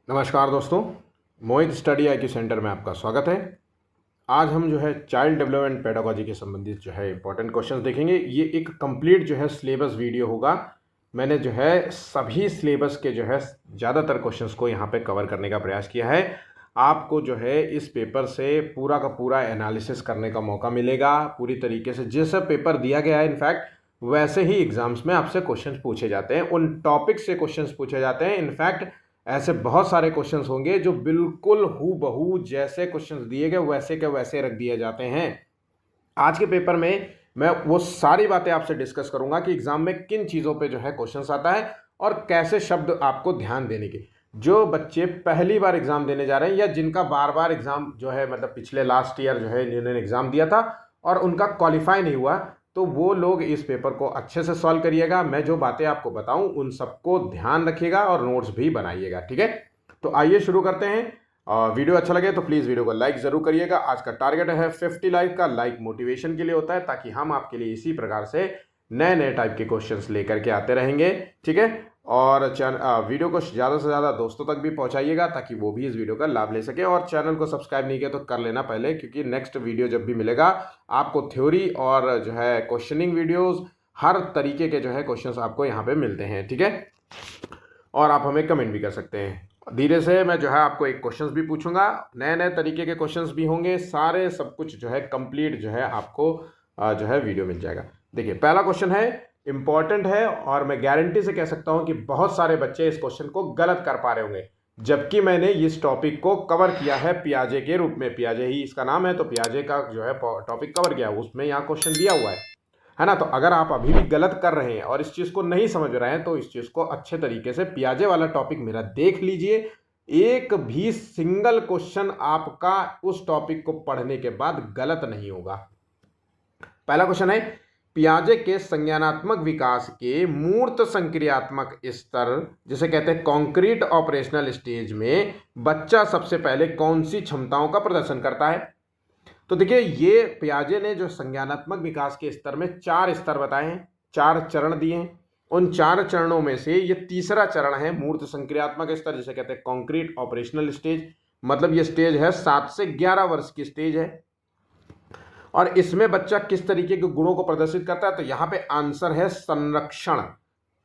नमस्कार दोस्तों, मोहित study IQ centre में आपका स्वागत है। आज हम जो है चाइल्ड डेवलपमेंट पेडागोजी के संबंधित जो है इंपॉर्टेंट क्वेश्चंस देखेंगे। ये एक कंप्लीट जो है सिलेबस वीडियो होगा। मैंने जो है सभी सिलेबस के जो है ज़्यादातर क्वेश्चंस को यहाँ पे कवर करने का प्रयास किया है। आपको जो है इस पेपर से पूरा का पूरा एनालिसिस करने का मौका मिलेगा पूरी तरीके से। जैसा पेपर दिया गया है इनफैक्ट वैसे ही एग्जाम्स में आपसे क्वेश्चंस पूछे जाते हैं, उन टॉपिक से क्वेश्चंस पूछे जाते हैं। इनफैक्ट ऐसे बहुत सारे क्वेश्चंस होंगे जो बिल्कुल हूबहू जैसे क्वेश्चंस दिए गए वैसे के वैसे रख दिए जाते हैं। आज के पेपर में मैं वो सारी बातें आपसे डिस्कस करूंगा कि एग्जाम में किन चीज़ों पे जो है क्वेश्चंस आता है और कैसे शब्द आपको ध्यान देने के। जो बच्चे पहली बार एग्जाम देने जा रहे हैं या जिनका बार बार एग्जाम जो है मतलब पिछले लास्ट ईयर जो है जिन्होंने एग्जाम दिया था और उनका क्वालिफाई नहीं हुआ, तो वो लोग इस पेपर को अच्छे से सॉल्व करिएगा। मैं जो बातें आपको बताऊं उन सबको ध्यान रखिएगा और नोट्स भी बनाइएगा, ठीक है। तो आइए शुरू करते हैं। वीडियो अच्छा लगे तो प्लीज़ वीडियो को लाइक ज़रूर करिएगा। आज का टारगेट है 50 लाइक का। लाइक मोटिवेशन के लिए होता है ताकि हम आपके लिए इसी प्रकार से नए नए टाइप के क्वेश्चंस लेकर के आते रहेंगे, ठीक है। और वीडियो को ज़्यादा से ज़्यादा दोस्तों तक भी पहुंचाइएगा ताकि वो भी इस वीडियो का लाभ ले सके। और चैनल को सब्सक्राइब नहीं किया तो कर लेना पहले, क्योंकि नेक्स्ट वीडियो जब भी मिलेगा आपको थ्योरी और जो है क्वेश्चनिंग वीडियोस हर तरीके के जो है क्वेश्चंस आपको यहाँ पे मिलते हैं, ठीक है। और आप हमें कमेंट भी कर सकते हैं। धीरे से मैं जो है आपको एक क्वेश्चंस भी पूछूंगा, नए नए तरीके के क्वेश्चंस भी होंगे, सारे सब कुछ जो है कंप्लीट जो है आपको जो है वीडियो मिल जाएगा। देखिए पहला क्वेश्चन है, इंपॉर्टेंट है और मैं गारंटी से कह सकता हूं कि बहुत सारे बच्चे इस क्वेश्चन को गलत कर पा रहे होंगे, जबकि मैंने इस टॉपिक को कवर किया है पियाजे के रूप में। पियाजे ही इसका नाम है, तो पियाजे का जो है टॉपिक कवर किया है, उसमें यहाँ क्वेश्चन दिया हुआ है ना। तो अगर आप अभी भी गलत कर रहे हैं और इस चीज़ को नहीं समझ रहे हैं तो इस चीज़ को अच्छे तरीके से पियाजे वाला टॉपिक मेरा देख लीजिए। एक भी सिंगल क्वेश्चन आपका उस टॉपिक को पढ़ने के बाद गलत नहीं होगा। पहला क्वेश्चन है, पियाजे के संज्ञानात्मक विकास के मूर्त संक्रियात्मक स्तर जिसे कहते हैं कॉन्क्रीट ऑपरेशनल स्टेज में बच्चा सबसे पहले कौन सी क्षमताओं का प्रदर्शन करता है। तो देखिए ये पियाजे ने जो संज्ञानात्मक विकास के स्तर में 4 स्तर बताए हैं, 4 चरण दिए हैं। उन 4 चरणों में से ये तीसरा चरण है मूर्त संक्रियात्मक स्तर जिसे कहते हैं कॉन्क्रीट ऑपरेशनल स्टेज। मतलब ये स्टेज है 7 से 11 वर्ष की स्टेज है और इसमें बच्चा किस तरीके के गुणों को प्रदर्शित करता है। तो यहाँ पे आंसर है संरक्षण,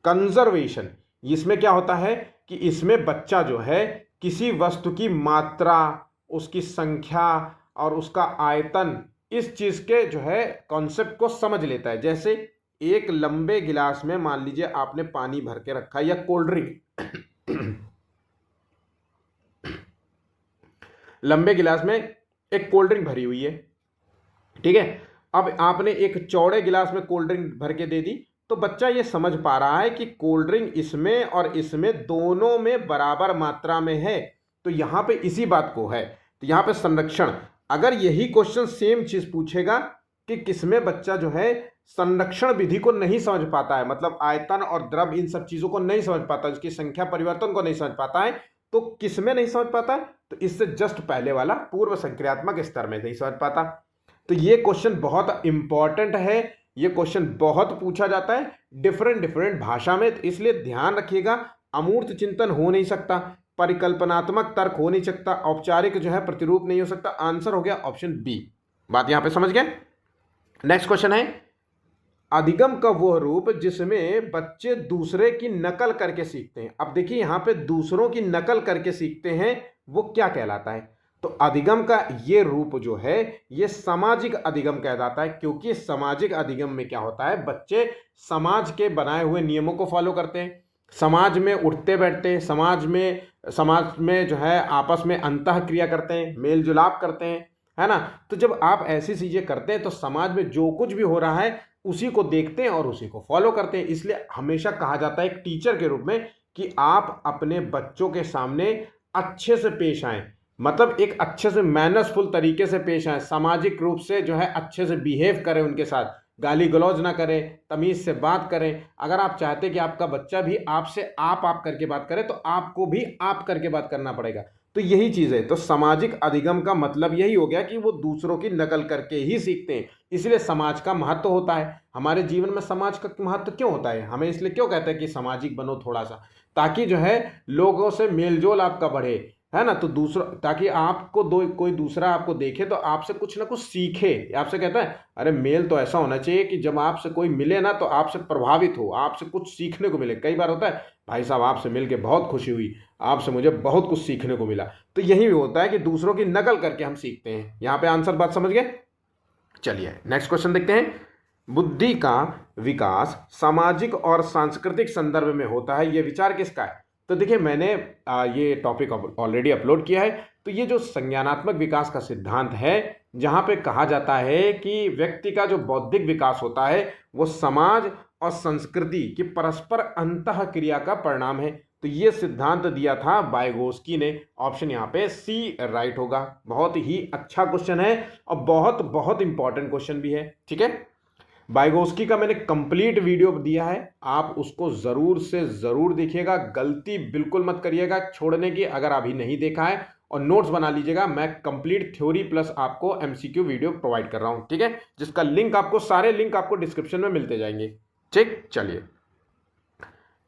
कंजर्वेशन। इसमें क्या होता है कि इसमें बच्चा जो है किसी वस्तु की मात्रा, उसकी संख्या और उसका आयतन, इस चीज के जो है कॉन्सेप्ट को समझ लेता है। जैसे एक लंबे गिलास में मान लीजिए आपने पानी भर के रखा या कोल्ड ड्रिंक लंबे गिलास में एक कोल्ड ड्रिंक भरी हुई है, ठीक है। अब आपने एक चौड़े गिलास में कोल्ड ड्रिंक भर के दे दी, तो बच्चा ये समझ पा रहा है कि कोल्ड ड्रिंक इसमें और इसमें दोनों में बराबर मात्रा में है। तो यहां पे इसी बात को है, तो यहां पे संरक्षण। अगर यही क्वेश्चन सेम चीज पूछेगा कि किसमें बच्चा जो है संरक्षण विधि को नहीं समझ पाता है, मतलब आयतन और द्रव इन सब चीजों को नहीं समझ पाता, इसकी संख्या परिवर्तन को नहीं समझ पाता है, तो किसमें नहीं समझ पाता है, तो इससे जस्ट पहले वाला पूर्व संक्रियात्मक स्तर में नहीं समझ पाता। तो ये क्वेश्चन बहुत इंपॉर्टेंट है, ये क्वेश्चन बहुत पूछा जाता है डिफरेंट भाषा में, तो इसलिए ध्यान रखिएगा। अमूर्त चिंतन हो नहीं सकता, परिकल्पनात्मक तर्क हो नहीं सकता, औपचारिक जो है प्रतिरूप नहीं हो सकता। आंसर हो गया ऑप्शन बी। बात यहां पे समझ गए। नेक्स्ट क्वेश्चन है, अधिगम का वह रूप जिसमें बच्चे दूसरे की नकल करके सीखते हैं। अब देखिए यहां पे दूसरों की नकल करके सीखते हैं, वो क्या कहलाता है। तो अधिगम का ये रूप जो है ये सामाजिक अधिगम कहलाता है, क्योंकि सामाजिक अधिगम में क्या होता है, बच्चे समाज के बनाए हुए नियमों को फॉलो करते हैं, समाज में उठते बैठते हैं, समाज में जो है आपस में अंतः क्रिया करते हैं, मेल जुलाप करते हैं, है ना। तो जब आप ऐसी चीजें करते हैं तो समाज में जो कुछ भी हो रहा है उसी को देखते हैं और उसी को फॉलो करते हैं। इसलिए हमेशा कहा जाता है एक टीचर के रूप में कि आप अपने बच्चों के सामने अच्छे से पेश आएं, मतलब एक अच्छे से मैनर्सफुल तरीके से पेश आए, सामाजिक रूप से जो है अच्छे से बिहेव करें, उनके साथ गाली गलौज ना करें, तमीज से बात करें। अगर आप चाहते कि आपका बच्चा भी आपसे आप करके बात करे तो आपको भी आप करके बात करना पड़ेगा। तो यही चीज़ है। तो सामाजिक अधिगम का मतलब यही हो गया कि वो दूसरों की नकल करके ही सीखते हैं। इसलिए समाज का महत्व होता है हमारे जीवन में। समाज का महत्व क्यों होता है, हमें इसलिए क्यों कहते हैं कि सामाजिक बनो थोड़ा सा, ताकि जो है लोगों से मेलजोल आपका बढ़े, है ना। तो दूसरा, ताकि आपको कोई दूसरा आपको देखे तो आपसे कुछ ना कुछ सीखे। आपसे कहता है अरे मेल तो ऐसा होना चाहिए कि जब आपसे कोई मिले ना तो आपसे प्रभावित हो, आपसे कुछ सीखने को मिले। कई बार होता है भाई साहब आपसे मिलके बहुत खुशी हुई, आपसे मुझे बहुत कुछ सीखने को मिला। तो यही होता है कि दूसरों की नकल करके हम सीखते हैं। यहाँ पे आंसर बात समझ गए। चलिए नेक्स्ट क्वेश्चन देखते हैं। बुद्धि का विकास सामाजिक और सांस्कृतिक संदर्भ में होता है, यह विचार किसका है। तो देखिए मैंने ये टॉपिक ऑलरेडी अपलोड किया है। तो ये जो संज्ञानात्मक विकास का सिद्धांत है, जहाँ पे कहा जाता है कि व्यक्ति का जो बौद्धिक विकास होता है वो समाज और संस्कृति की परस्पर अंतः क्रिया का परिणाम है। तो ये सिद्धांत दिया था वाइगोस्की ने। ऑप्शन यहाँ पे सी राइट होगा। बहुत ही अच्छा क्वेश्चन है और बहुत बहुत इंपॉर्टेंट क्वेश्चन भी है, ठीक है। वाइगोस्की का मैंने कंप्लीट वीडियो दिया है, आप उसको जरूर से जरूर देखिएगा। गलती बिल्कुल मत करिएगा छोड़ने की, अगर अभी नहीं देखा है, और नोट्स बना लीजिएगा। मैं कंप्लीट थ्योरी प्लस आपको एमसीक्यू वीडियो प्रोवाइड कर रहा हूं, ठीक है, जिसका लिंक आपको, सारे लिंक आपको डिस्क्रिप्शन में मिलते जाएंगे, ठीक। चलिए,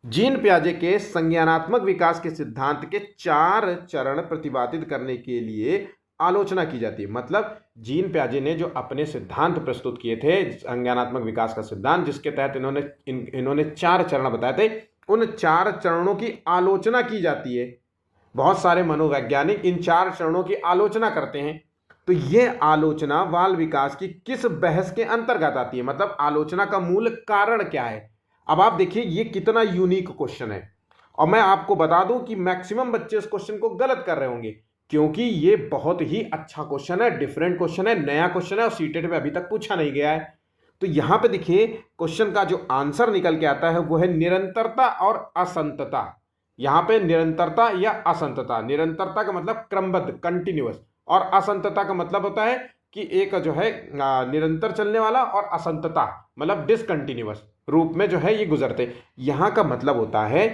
जीन पियाजे के संज्ञानात्मक विकास के सिद्धांत के 4 चरण प्रतिपादित करने के लिए आलोचना की जाती है। मतलब जीन पियाजे ने जो अपने सिद्धांत प्रस्तुत किए थे संज्ञानात्मक विकास का सिद्धांत, जिसके तहत इन्होंने 4 चरण बताए थे, उन 4 चरणों की आलोचना की जाती है। बहुत सारे मनोवैज्ञानिक इन 4 चरणों की आलोचना करते हैं। तो ये आलोचना बाल विकास की किस बहस के अंतर्गत आती है, मतलब आलोचना का मूल कारण क्या है। अब आप देखिए ये कितना यूनिक क्वेश्चन है, और मैं आपको बता दूं कि मैक्सिमम बच्चे इस क्वेश्चन को गलत कर रहे होंगे, क्योंकि ये बहुत ही अच्छा क्वेश्चन है, डिफरेंट क्वेश्चन है, नया क्वेश्चन है और सीटेट में अभी तक पूछा नहीं गया है। तो यहां पे देखिए क्वेश्चन का जो आंसर निकल के आता है वो है निरंतरता और असंतता। यहां पे निरंतरता या असंतता, निरंतरता का मतलब क्रमबद्ध, कंटिन्यूअस, और असंतता का मतलब होता है कि एक जो है निरंतर चलने वाला, और असंतता मतलब डिसकंटिन्यूअस रूप में जो है ये गुजरते। यहां का मतलब होता है,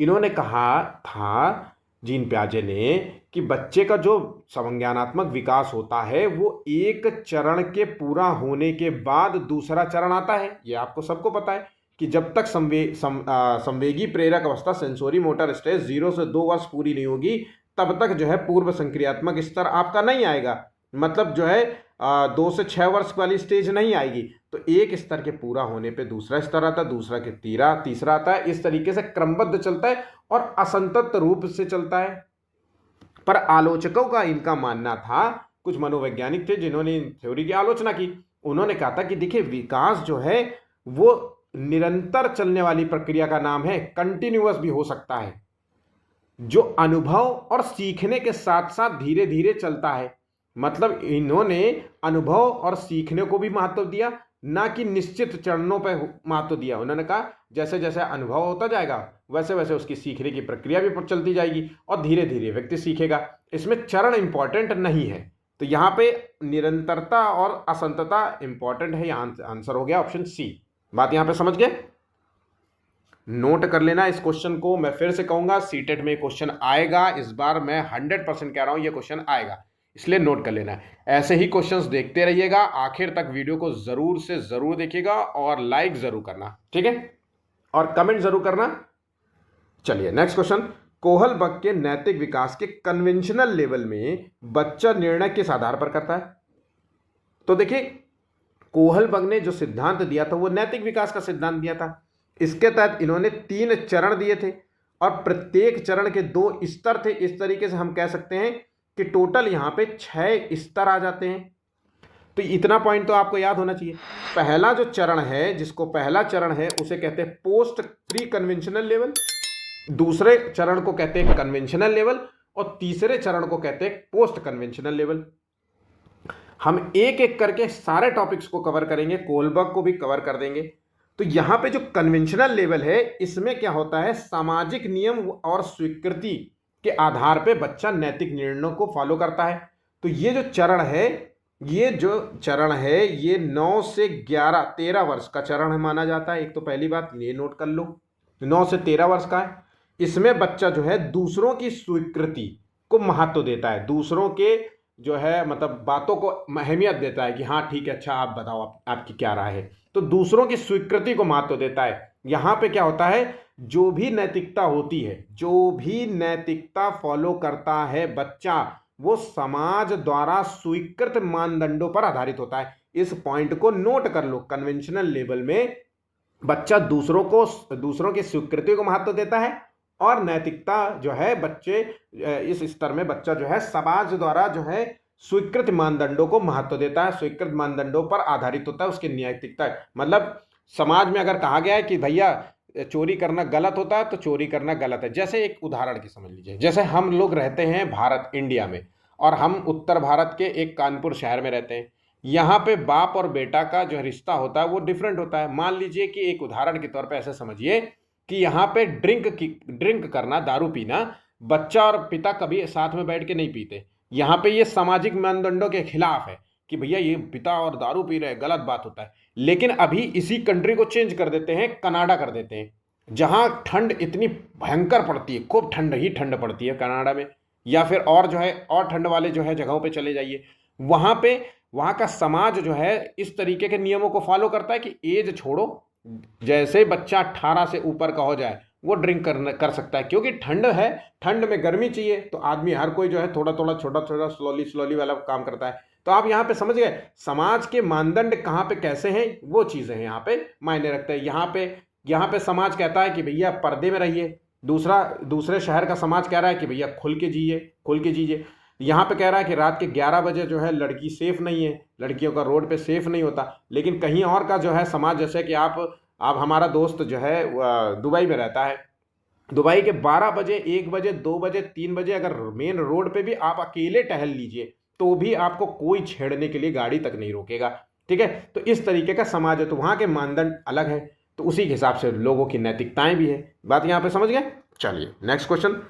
इन्होंने कहा था जीन पियाजे ने कि बच्चे का जो संज्ञानात्मक विकास होता है वो एक चरण के पूरा होने के बाद दूसरा चरण आता है। ये आपको सबको पता है कि जब तक संवेगी प्रेरक अवस्था, सेंसोरी मोटर स्टेज 0 से 2 वर्ष पूरी नहीं होगी, तब तक जो है पूर्व संक्रियात्मक स्तर आपका नहीं आएगा। मतलब जो है 2 से 6 वर्ष वाली स्टेज नहीं आएगी। तो एक स्तर के पूरा होने पे दूसरा स्तर आता है, दूसरा के तीसरा आता है। इस तरीके से क्रमबद्ध चलता है और असंतत रूप से चलता है। पर आलोचकों का इनका मानना था, कुछ मनोवैज्ञानिक थे जिन्होंने इन थ्योरी की आलोचना की। उन्होंने कहा था कि देखिए विकास जो है वो निरंतर चलने वाली प्रक्रिया का नाम है, कंटिन्यूअस भी हो सकता है, जो अनुभव और सीखने के साथ साथ धीरे धीरे चलता है। मतलब इन्होंने अनुभव और सीखने को भी महत्व दिया, ना कि निश्चित चरणों पर महत्व दिया। उन्होंने कहा जैसे जैसे अनुभव होता जाएगा वैसे वैसे उसकी सीखने की प्रक्रिया भी चलती जाएगी और धीरे धीरे व्यक्ति सीखेगा। इसमें चरण इंपॉर्टेंट नहीं है। तो यहाँ पे निरंतरता और असंतता इंपॉर्टेंट है। यहाँ आंसर हो गया ऑप्शन सी। बात यहाँ पे समझ गए, नोट कर लेना इस क्वेश्चन को। मैं फिर से कहूंगा सीटेट में क्वेश्चन आएगा, इस बार मैं 100% कह रहा हूं ये क्वेश्चन आएगा, इसलिए नोट कर लेना है। ऐसे ही क्वेश्चंस देखते रहिएगा, आखिर तक वीडियो को जरूर से जरूर देखिएगा और लाइक जरूर करना, ठीक है, और कमेंट जरूर करना। चलिए नेक्स्ट क्वेश्चन, कोहलबर्ग के नैतिक विकास के कन्वेंशनल लेवल में बच्चा निर्णय किस आधार पर करता है। तो देखिए कोहलबर्ग ने जो सिद्धांत दिया था वो नैतिक विकास का सिद्धांत दिया था। इसके तहत इन्होंने 3 चरण दिए थे और प्रत्येक चरण के 2 स्तर थे। इस तरीके से हम कह सकते हैं कि टोटल यहाँ पे 6 स्तर आ जाते हैं। तो इतना पॉइंट तो आपको याद होना चाहिए। पहला जो चरण है, जिसको पहला चरण है, उसे कहते हैं पोस्ट प्री कन्वेंशनल लेवल, दूसरे चरण को कहते हैं कन्वेंशनल लेवल, और तीसरे चरण को कहते हैं पोस्ट कन्वेंशनल लेवल। हम एक एक करके सारे टॉपिक्स को कवर करेंगे, कोहलबर्ग को भी कवर कर देंगे। तो यहां पे जो कन्वेंशनल लेवल है, इसमें क्या होता है, सामाजिक नियम और स्वीकृति के आधार पे बच्चा नैतिक निर्णयों को फॉलो करता है। तो ये जो चरण है, ये 9 से 13 वर्ष का चरण माना जाता है। एक तो पहली बात ये नोट कर लो, 9 से 13 वर्ष का है। इसमें बच्चा जो है दूसरों की स्वीकृति को महत्व देता है, दूसरों के जो है मतलब बातों को अहमियत देता है कि हाँ ठीक है, अच्छा आप बताओ, आपकी क्या राय है। तो दूसरों की स्वीकृति को महत्व देता है। यहाँ पे क्या होता है, जो भी नैतिकता होती है, जो भी नैतिकता फॉलो करता है बच्चा, वो समाज द्वारा स्वीकृत मानदंडों पर आधारित होता है। इस पॉइंट को नोट कर लो, कन्वेंशनल लेवल में बच्चा दूसरों की स्वीकृति को महत्व देता है, और नैतिकता जो है बच्चे इस स्तर में बच्चा जो है समाज द्वारा जो है स्वीकृत मानदंडों को महत्व देता है, स्वीकृत मानदंडों पर आधारित होता है उसकी नैतिकता। मतलब समाज में अगर कहा गया है कि भैया चोरी करना गलत होता है, तो चोरी करना गलत है। जैसे एक उदाहरण की समझ लीजिए, जैसे हम लोग रहते हैं भारत इंडिया में, और हम उत्तर भारत के एक कानपुर शहर में रहते हैं। यहाँ पे बाप और बेटा का जो रिश्ता होता है वो डिफरेंट होता है। मान लीजिए कि एक उदाहरण के तौर पे ऐसे समझिए कि यहाँ पे ड्रिंक करना, दारू पीना, बच्चा और पिता कभी साथ में बैठ के नहीं पीते। यहाँ पे ये सामाजिक मानदंडों के खिलाफ है कि भैया ये पिता और दारू पी रहे, गलत बात होता है। लेकिन अभी इसी कंट्री को चेंज कर देते हैं, कनाडा कर देते हैं, जहाँ ठंड इतनी भयंकर पड़ती है, खूब ठंड ही ठंड पड़ती है कनाडा में, या फिर और जो है और ठंड वाले जो है जगहों पे चले जाइए, वहाँ पे वहाँ का समाज जो है इस तरीके के नियमों को फॉलो करता है कि एज छोड़ो, जैसे बच्चा 18 से ऊपर का हो जाए वो ड्रिंक कर सकता है। क्योंकि ठंड है, ठंड में गर्मी चाहिए, तो आदमी हर कोई जो है थोड़ा थोड़ा छोटा छोटा स्लोली वाला काम करता है। तो आप यहाँ पे समझ गए समाज के मानदंड कहाँ पे कैसे हैं, वो चीज़ें हैं यहाँ पे मायने रखते हैं। यहाँ पे समाज कहता है कि भैया पर्दे में रहिए, दूसरे शहर का समाज कह रहा है कि भैया खुल के जीजिए। यहाँ पे कह रहा है कि रात के 11 बजे जो है लड़की सेफ नहीं है, लड़कियों का रोड पे सेफ नहीं होता। लेकिन कहीं और का जो है समाज, जैसे कि आप हमारा दोस्त जो है दुबई में रहता है, दुबई के 12 बजे, 1 बजे, 2 बजे, 3 बजे अगर मेन रोड पे भी आप अकेले टहल लीजिए तो भी आपको कोई छेड़ने के लिए गाड़ी तक नहीं रोकेगा। ठीक है, तो इस तरीके का समाज है, तो वहाँ के मानदंड अलग है, तो उसी के हिसाब से लोगों की नैतिकताएं भी है। बात यहाँ पे समझ गए। चलिए नेक्स्ट क्वेश्चन।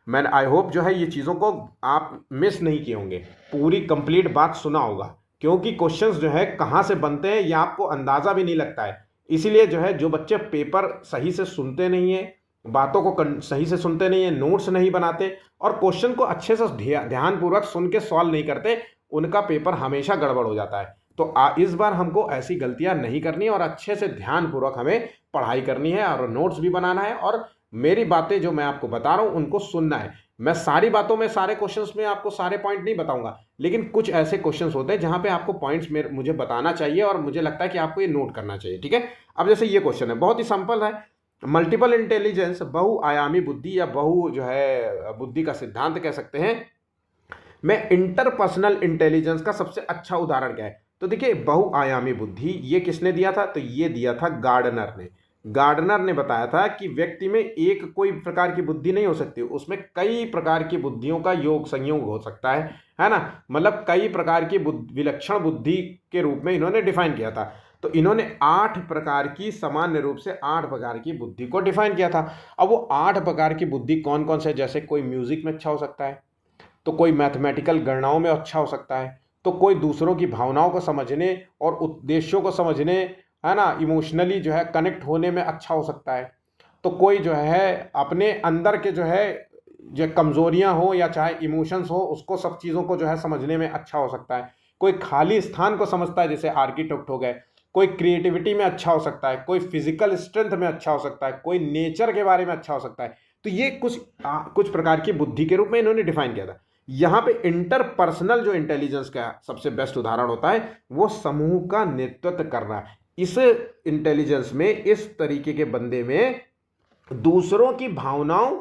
मैंने आई होप जो है ये चीज़ों को आप मिस नहीं किए होंगे, पूरी कंप्लीट बात सुना होगा, क्योंकि क्वेश्चंस जो है कहाँ से बनते हैं ये आपको अंदाज़ा भी नहीं लगता है। इसीलिए जो है जो बच्चे पेपर सही से सुनते नहीं है, बातों को सही से सुनते नहीं है, नोट्स नहीं बनाते और क्वेश्चन को अच्छे से ध्यानपूर्वक सुन के सॉल्व नहीं करते, उनका पेपर हमेशा गड़बड़ हो जाता है। तो इस बार हमको ऐसी गलतियां नहीं करनी और अच्छे से ध्यानपूर्वक हमें पढ़ाई करनी है और नोट्स भी बनाना है, और मेरी बातें जो मैं आपको बता रहा हूं उनको सुनना है। मैं सारी बातों में, सारे क्वेश्चंस में आपको सारे पॉइंट नहीं बताऊंगा, लेकिन कुछ ऐसे क्वेश्चंस होते हैं जहां पे आपको पॉइंट्स मुझे बताना चाहिए और मुझे लगता है कि आपको ये नोट करना चाहिए। ठीक है, अब जैसे ये क्वेश्चन है, बहुत ही सिंपल है। मल्टीपल इंटेलिजेंस, बहुआयामी बुद्धि या बहु जो है बुद्धि का सिद्धांत कह सकते हैं, में इंटरपर्सनल इंटेलिजेंस का सबसे अच्छा उदाहरण क्या है? तो देखिए बहुआयामी बुद्धि ये किसने दिया था? तो ये दिया था गार्डनर ने। गार्डनर ने बताया था कि व्यक्ति में एक कोई प्रकार की बुद्धि नहीं हो सकती, उसमें कई प्रकार की बुद्धियों का योग संयोग हो सकता है ना। मतलब कई प्रकार की विलक्षण बुद्धि के रूप में इन्होंने डिफाइन किया था। तो इन्होंने 8 प्रकार की, सामान्य रूप से 8 प्रकार की बुद्धि को डिफाइन किया था। अब वो 8 प्रकार की बुद्धि कौन कौन से? जैसे कोई म्यूजिक में अच्छा हो सकता है, तो कोई मैथमेटिकल गणनाओं में अच्छा हो सकता है, तो कोई दूसरों की भावनाओं को समझने और उद्देश्यों को समझने, है ना, इमोशनली जो है कनेक्ट होने में अच्छा हो सकता है, तो कोई जो है अपने अंदर के जो कमजोरियां हो या चाहे इमोशंस हो, उसको सब चीज़ों को जो है समझने में अच्छा हो सकता है, कोई खाली स्थान को समझता है जैसे आर्किटेक्ट हो गए, कोई क्रिएटिविटी में अच्छा हो सकता है, कोई फिजिकल स्ट्रेंथ में अच्छा हो सकता है, कोई नेचर के बारे में अच्छा हो सकता है। तो ये कुछ प्रकार की बुद्धि के रूप में इन्होंने डिफाइन किया था। यहाँ पे इंटरपर्सनल जो इंटेलिजेंस का सबसे बेस्ट उदाहरण होता है वो समूह का नेतृत्व करना। इस इंटेलिजेंस में, इस तरीके के बंदे में दूसरों की भावनाओं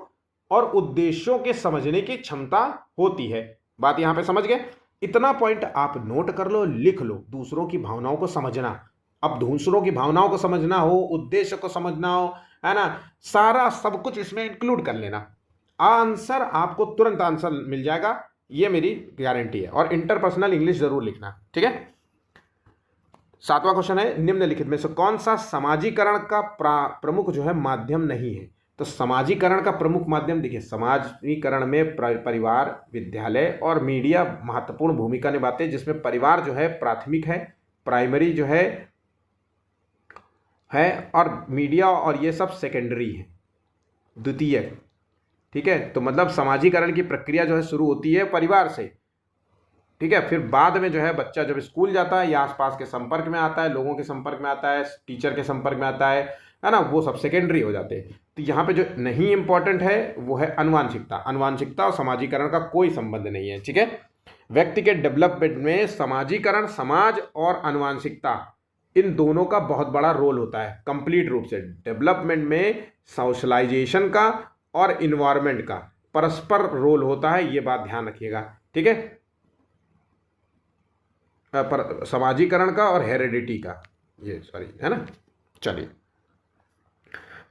और उद्देश्यों के समझने की क्षमता होती है। बात यहां पे समझ गए? इतना पॉइंट आप नोट कर लो, लिख लो। दूसरों की भावनाओं को समझना, अब दूसरों की भावनाओं को समझना हो, उद्देश्य को समझना हो, है ना, सारा सब कुछ इसमें इंक्लूड कर लेना, आंसर आपको तुरंत आंसर मिल जाएगा, ये मेरी गारंटी है। और इंटरपर्सनल इंग्लिश जरूर लिखना। ठीक है, 7वां क्वेश्चन है, निम्नलिखित में से कौन सा समाजीकरण का प्रमुख जो है माध्यम नहीं है? तो समाजीकरण का प्रमुख माध्यम, देखिए समाजीकरण में परिवार, विद्यालय और मीडिया महत्वपूर्ण भूमिका निभाते हैं, जिसमें परिवार जो है प्राथमिक है, प्राइमरी जो है और मीडिया और ये सब सेकेंडरी है, द्वितीय। ठीक है। तो मतलब समाजीकरण की प्रक्रिया जो है शुरू होती है परिवार से, ठीक है। फिर बाद में जो है बच्चा जब स्कूल जाता है या आसपास के संपर्क में आता है, लोगों के संपर्क में आता है, टीचर के संपर्क में आता है ना, वो सब सेकेंडरी हो जाते हैं। तो यहाँ पे जो नहीं इंपॉर्टेंट है वो है अनुवांशिकता। अनुवांशिकता और समाजीकरण का कोई संबंध नहीं है, ठीक है। व्यक्ति के डेवलपमेंट में समाजीकरण, समाज और अनुवांशिकता, इन दोनों का बहुत बड़ा रोल होता है कंप्लीट रूप से। डेवलपमेंट में सोशलाइजेशन का और इन्वायरमेंट का परस्पर रोल होता है, ये बात ध्यान रखिएगा, ठीक है। समाजीकरण का और हेरिडिटी का, ये सॉरी है ना। चलिए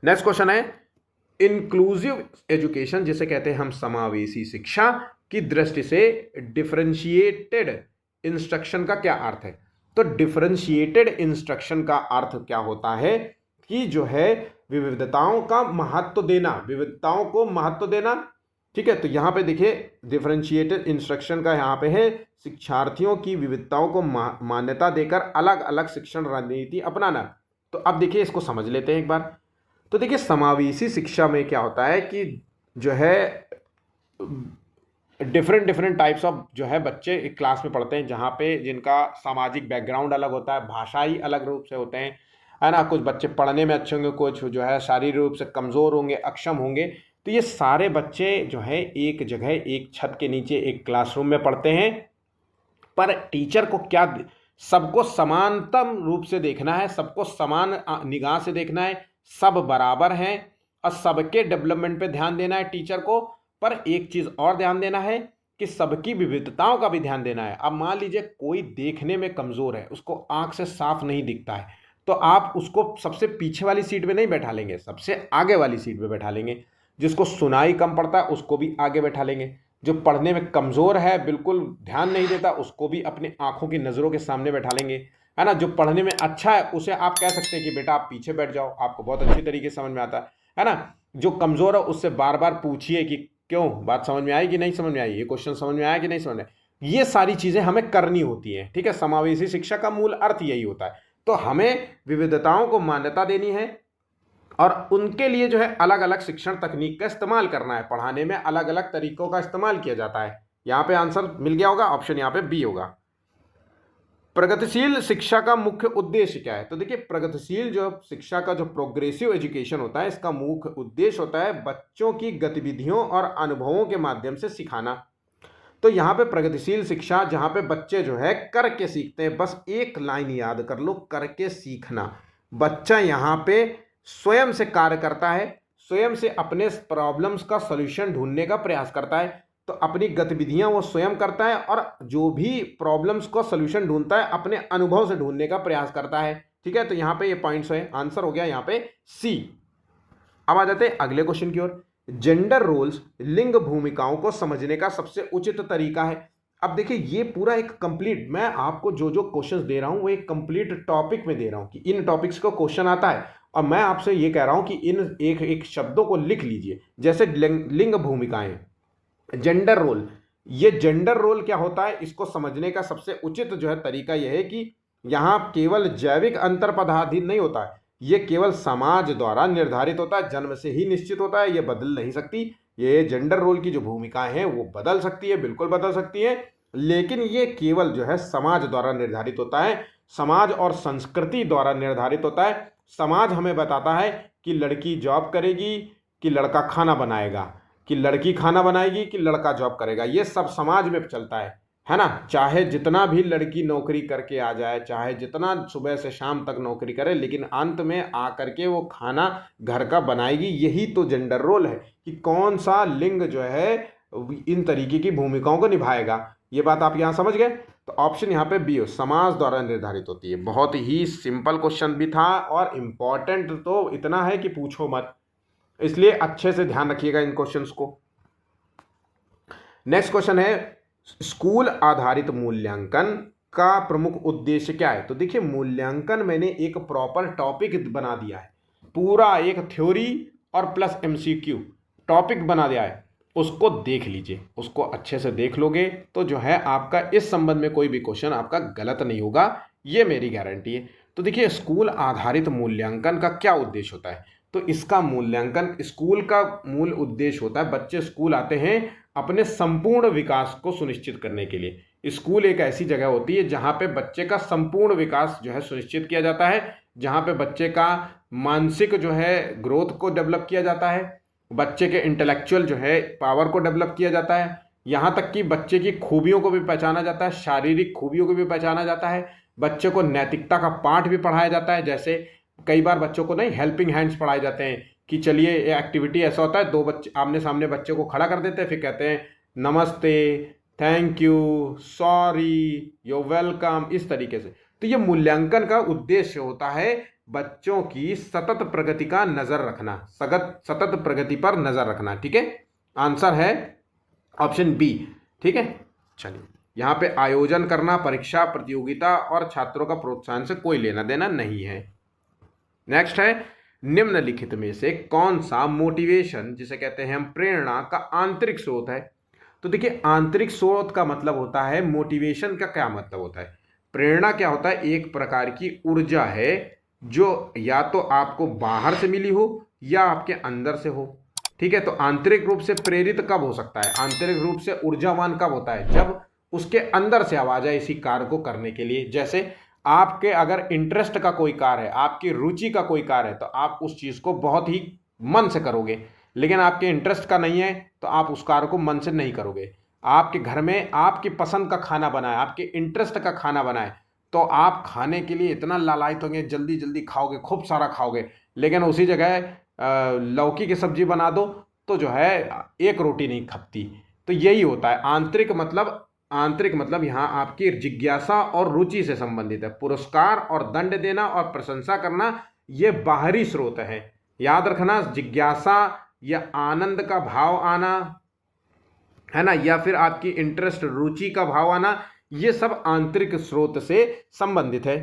नेक्स्ट क्वेश्चन है, इंक्लूसिव एजुकेशन जिसे कहते हैं हम समावेशी शिक्षा की दृष्टि से डिफरेंशिएटेड इंस्ट्रक्शन का क्या अर्थ है। तो डिफरेंशिएटेड इंस्ट्रक्शन का अर्थ क्या होता है कि जो है विविधताओं का महत्व देना, विविधताओं को महत्व देना, ठीक है। तो यहाँ पे देखिए डिफरेंशिएटेड इंस्ट्रक्शन का यहाँ पे है शिक्षार्थियों की विविधताओं को मान्यता देकर अलग अलग शिक्षण रणनीति अपनाना। तो अब देखिए इसको समझ लेते हैं एक बार। तो देखिए समावेशी शिक्षा में क्या होता है कि जो है डिफरेंट टाइप्स ऑफ जो है बच्चे एक क्लास में पढ़ते हैं, जहाँ पे जिनका सामाजिक बैकग्राउंड अलग होता है, भाषाई अलग रूप से होते हैं, है ना। कुछ बच्चे पढ़ने में अच्छे होंगे, कुछ जो है शारीरिक रूप से कमज़ोर होंगे, अक्षम होंगे। तो ये सारे बच्चे जो है एक जगह एक छत के नीचे एक क्लासरूम में पढ़ते हैं, पर टीचर को क्या, सबको समानतम रूप से देखना है, सबको समान निगाह से देखना है, सब बराबर हैं और सबके डेवलपमेंट पे ध्यान देना है टीचर को। पर एक चीज़ और ध्यान देना है कि सबकी विविधताओं का भी ध्यान देना है। अब मान लीजिए कोई देखने में कमज़ोर है, उसको आँख से साफ नहीं दिखता है, तो आप उसको सबसे पीछे वाली सीट पे नहीं बैठा लेंगे, सबसे आगे वाली सीट पे बैठा लेंगे। जिसको सुनाई कम पड़ता है उसको भी आगे बैठा लेंगे। जो पढ़ने में कमज़ोर है, बिल्कुल ध्यान नहीं देता, उसको भी अपनी आंखों की नज़रों के सामने बैठा लेंगे, है ना। जो पढ़ने में अच्छा है उसे आप कह सकते हैं कि बेटा आप पीछे बैठ जाओ, आपको बहुत अच्छी तरीके से समझ में आता है ना। जो कमज़ोर है उससे बार बार पूछिए कि क्यों, बात समझ में आई कि नहीं समझ में आई, ये क्वेश्चन समझ में आया कि नहीं समझ में। ये सारी चीज़ें हमें करनी होती हैं, ठीक है। समावेशी शिक्षा का मूल अर्थ यही होता है। तो हमें विविधताओं को मान्यता देनी है और उनके लिए जो है अलग अलग शिक्षण तकनीक का इस्तेमाल करना है। पढ़ाने में अलग अलग तरीकों का इस्तेमाल किया जाता है। यहाँ पे आंसर मिल गया होगा, ऑप्शन यहाँ पे बी होगा। प्रगतिशील शिक्षा का मुख्य उद्देश्य क्या है। तो देखिए प्रगतिशील जो शिक्षा का जो प्रोग्रेसिव एजुकेशन होता है, इसका मुख्य उद्देश्य होता है बच्चों की गतिविधियों और अनुभवों के माध्यम से सिखाना। तो यहाँ पे प्रगतिशील शिक्षा, जहाँ पे बच्चे जो है करके सीखते हैं, बस एक लाइन याद कर लो, करके सीखना। बच्चा यहाँ पे स्वयं से कार्य करता है, स्वयं से अपने प्रॉब्लम्स का सॉल्यूशन ढूंढने का प्रयास करता है। तो अपनी गतिविधियां वो स्वयं करता है और जो भी प्रॉब्लम्स का सॉल्यूशन ढूंढता है अपने अनुभव से ढूंढने का प्रयास करता है, ठीक है। तो यहाँ पे ये पॉइंट्स है, आंसर हो गया यहाँ पे सी। अब आ जाते हैं अगले क्वेश्चन की ओर। जेंडर रोल्स, लिंग भूमिकाओं को समझने का सबसे उचित तरीका है। अब देखिए ये पूरा एक कंप्लीट, मैं आपको जो जो क्वेश्चंस दे रहा हूं वो एक कंप्लीट टॉपिक में दे रहा हूं कि इन टॉपिक्स का क्वेश्चन आता है और मैं आपसे ये कह रहा हूं कि इन एक एक शब्दों को लिख लीजिए। जैसे लिंग भूमिकाएं, जेंडर रोल। ये जेंडर रोल क्या होता है, इसको समझने का सबसे उचित जो है तरीका यह है कि यहाँ केवल जैविक अंतर पदार्थ नहीं होता है, ये केवल समाज द्वारा निर्धारित होता है, जन्म से ही निश्चित होता है, ये बदल नहीं सकती। ये जेंडर रोल की जो भूमिकाएं हैं वो बदल सकती है, बिल्कुल बदल सकती है, लेकिन ये केवल जो है समाज द्वारा निर्धारित होता है, समाज और संस्कृति द्वारा निर्धारित होता है। समाज हमें बताता है कि लड़की जॉब करेगी कि लड़का खाना बनाएगा, कि लड़की खाना बनाएगी कि लड़का जॉब करेगा, ये सब समाज में चलता है ना। चाहे जितना भी लड़की नौकरी करके आ जाए, चाहे जितना सुबह से शाम तक नौकरी करे, लेकिन अंत में आकर के वो खाना घर का बनाएगी। यही तो जेंडर रोल है कि कौन सा लिंग जो है इन तरीके की भूमिकाओं को निभाएगा। ये बात आप यहाँ समझ गए। तो ऑप्शन यहाँ पे बी हो, समाज द्वारा निर्धारित होती है। बहुत ही सिंपल क्वेश्चन भी था और इम्पॉर्टेंट तो इतना है कि पूछो मत, इसलिए अच्छे से ध्यान रखिएगा इन क्वेश्चंस को। नेक्स्ट क्वेश्चन है, स्कूल आधारित मूल्यांकन का प्रमुख उद्देश्य क्या है। तो देखिए मूल्यांकन मैंने एक प्रॉपर टॉपिक बना दिया है, पूरा एक थ्योरी और प्लस एमसीक्यू टॉपिक बना दिया है, उसको देख लीजिए। उसको अच्छे से देख लोगे तो जो है आपका इस संबंध में कोई भी क्वेश्चन आपका गलत नहीं होगा, ये मेरी गारंटी है। तो देखिए स्कूल आधारित मूल्यांकन का क्या उद्देश्य होता है। तो इसका मूल्यांकन, स्कूल का मूल उद्देश्य होता है, बच्चे स्कूल आते हैं अपने संपूर्ण विकास को सुनिश्चित करने के लिए। स्कूल एक ऐसी जगह होती है जहाँ पे बच्चे का संपूर्ण विकास जो है सुनिश्चित किया जाता है, जहाँ पे बच्चे का मानसिक जो है ग्रोथ को डेवलप किया जाता है, बच्चे के इंटेलेक्चुअल जो है पावर को डेवलप किया जाता है, यहाँ तक कि बच्चे की खूबियों को भी पहचाना जाता है, शारीरिक खूबियों को भी पहचाना जाता है, बच्चे को नैतिकता का पाठ भी पढ़ाया जाता है। जैसे कई बार बच्चों को नहीं हेल्पिंग हैंड्स पढ़ाए जाते हैं कि चलिए ये एक्टिविटी ऐसा होता है, दो बच्चे आमने सामने बच्चे को खड़ा कर देते हैं, फिर कहते हैं नमस्ते, thank you, sorry, you welcome, इस तरीके से। तो ये मूल्यांकन का उद्देश्य होता है बच्चों की सतत प्रगति का नजर रखना, सतत प्रगति पर नजर रखना। ठीक है, आंसर है ऑप्शन बी। ठीक है, चलिए यहाँ पे आयोजन करना, परीक्षा, प्रतियोगिता और छात्रों का प्रोत्साहन से कोई लेना देना नहीं है। नेक्स्ट है, निम्नलिखित में से कौन सा मोटिवेशन, जिसे कहते हैं हम प्रेरणा का आंतरिक स्रोत है। तो देखिए आंतरिक स्रोत का मतलब होता है, मोटिवेशन का क्या मतलब होता है, प्रेरणा क्या होता है, एक प्रकार की ऊर्जा है जो या तो आपको बाहर से मिली हो या आपके अंदर से हो। ठीक है, तो आंतरिक रूप से प्रेरित कब हो सकता है, आंतरिक रूप से ऊर्जावान कब होता है, जब उसके अंदर से आवाज आए इसी कार्य को करने के लिए। जैसे आपके अगर इंटरेस्ट का कोई कार्य है, आपकी रुचि का कोई कार्य है, तो आप उस चीज को बहुत ही मन से करोगे, लेकिन आपके इंटरेस्ट का नहीं है तो आप उस कार्य को मन से नहीं करोगे। आपके घर में आपकी पसंद का खाना बनाए, आपके इंटरेस्ट का खाना बनाए, तो आप खाने के लिए इतना लालायित होंगे, जल्दी जल्दी खाओगे, खूब सारा खाओगे। लेकिन उसी जगह लौकी की सब्जी बना दो तो जो है एक रोटी नहीं खपती। तो यही होता है आंतरिक मतलब यहाँ आपकी जिज्ञासा और रुचि से संबंधित है। पुरस्कार और दंड देना और प्रशंसा करना ये बाहरी स्रोत है। याद रखना, जिज्ञासा या आनंद का भाव आना है ना, या फिर आपकी इंटरेस्ट रुचि का भाव आना, ये सब आंतरिक स्रोत से संबंधित है।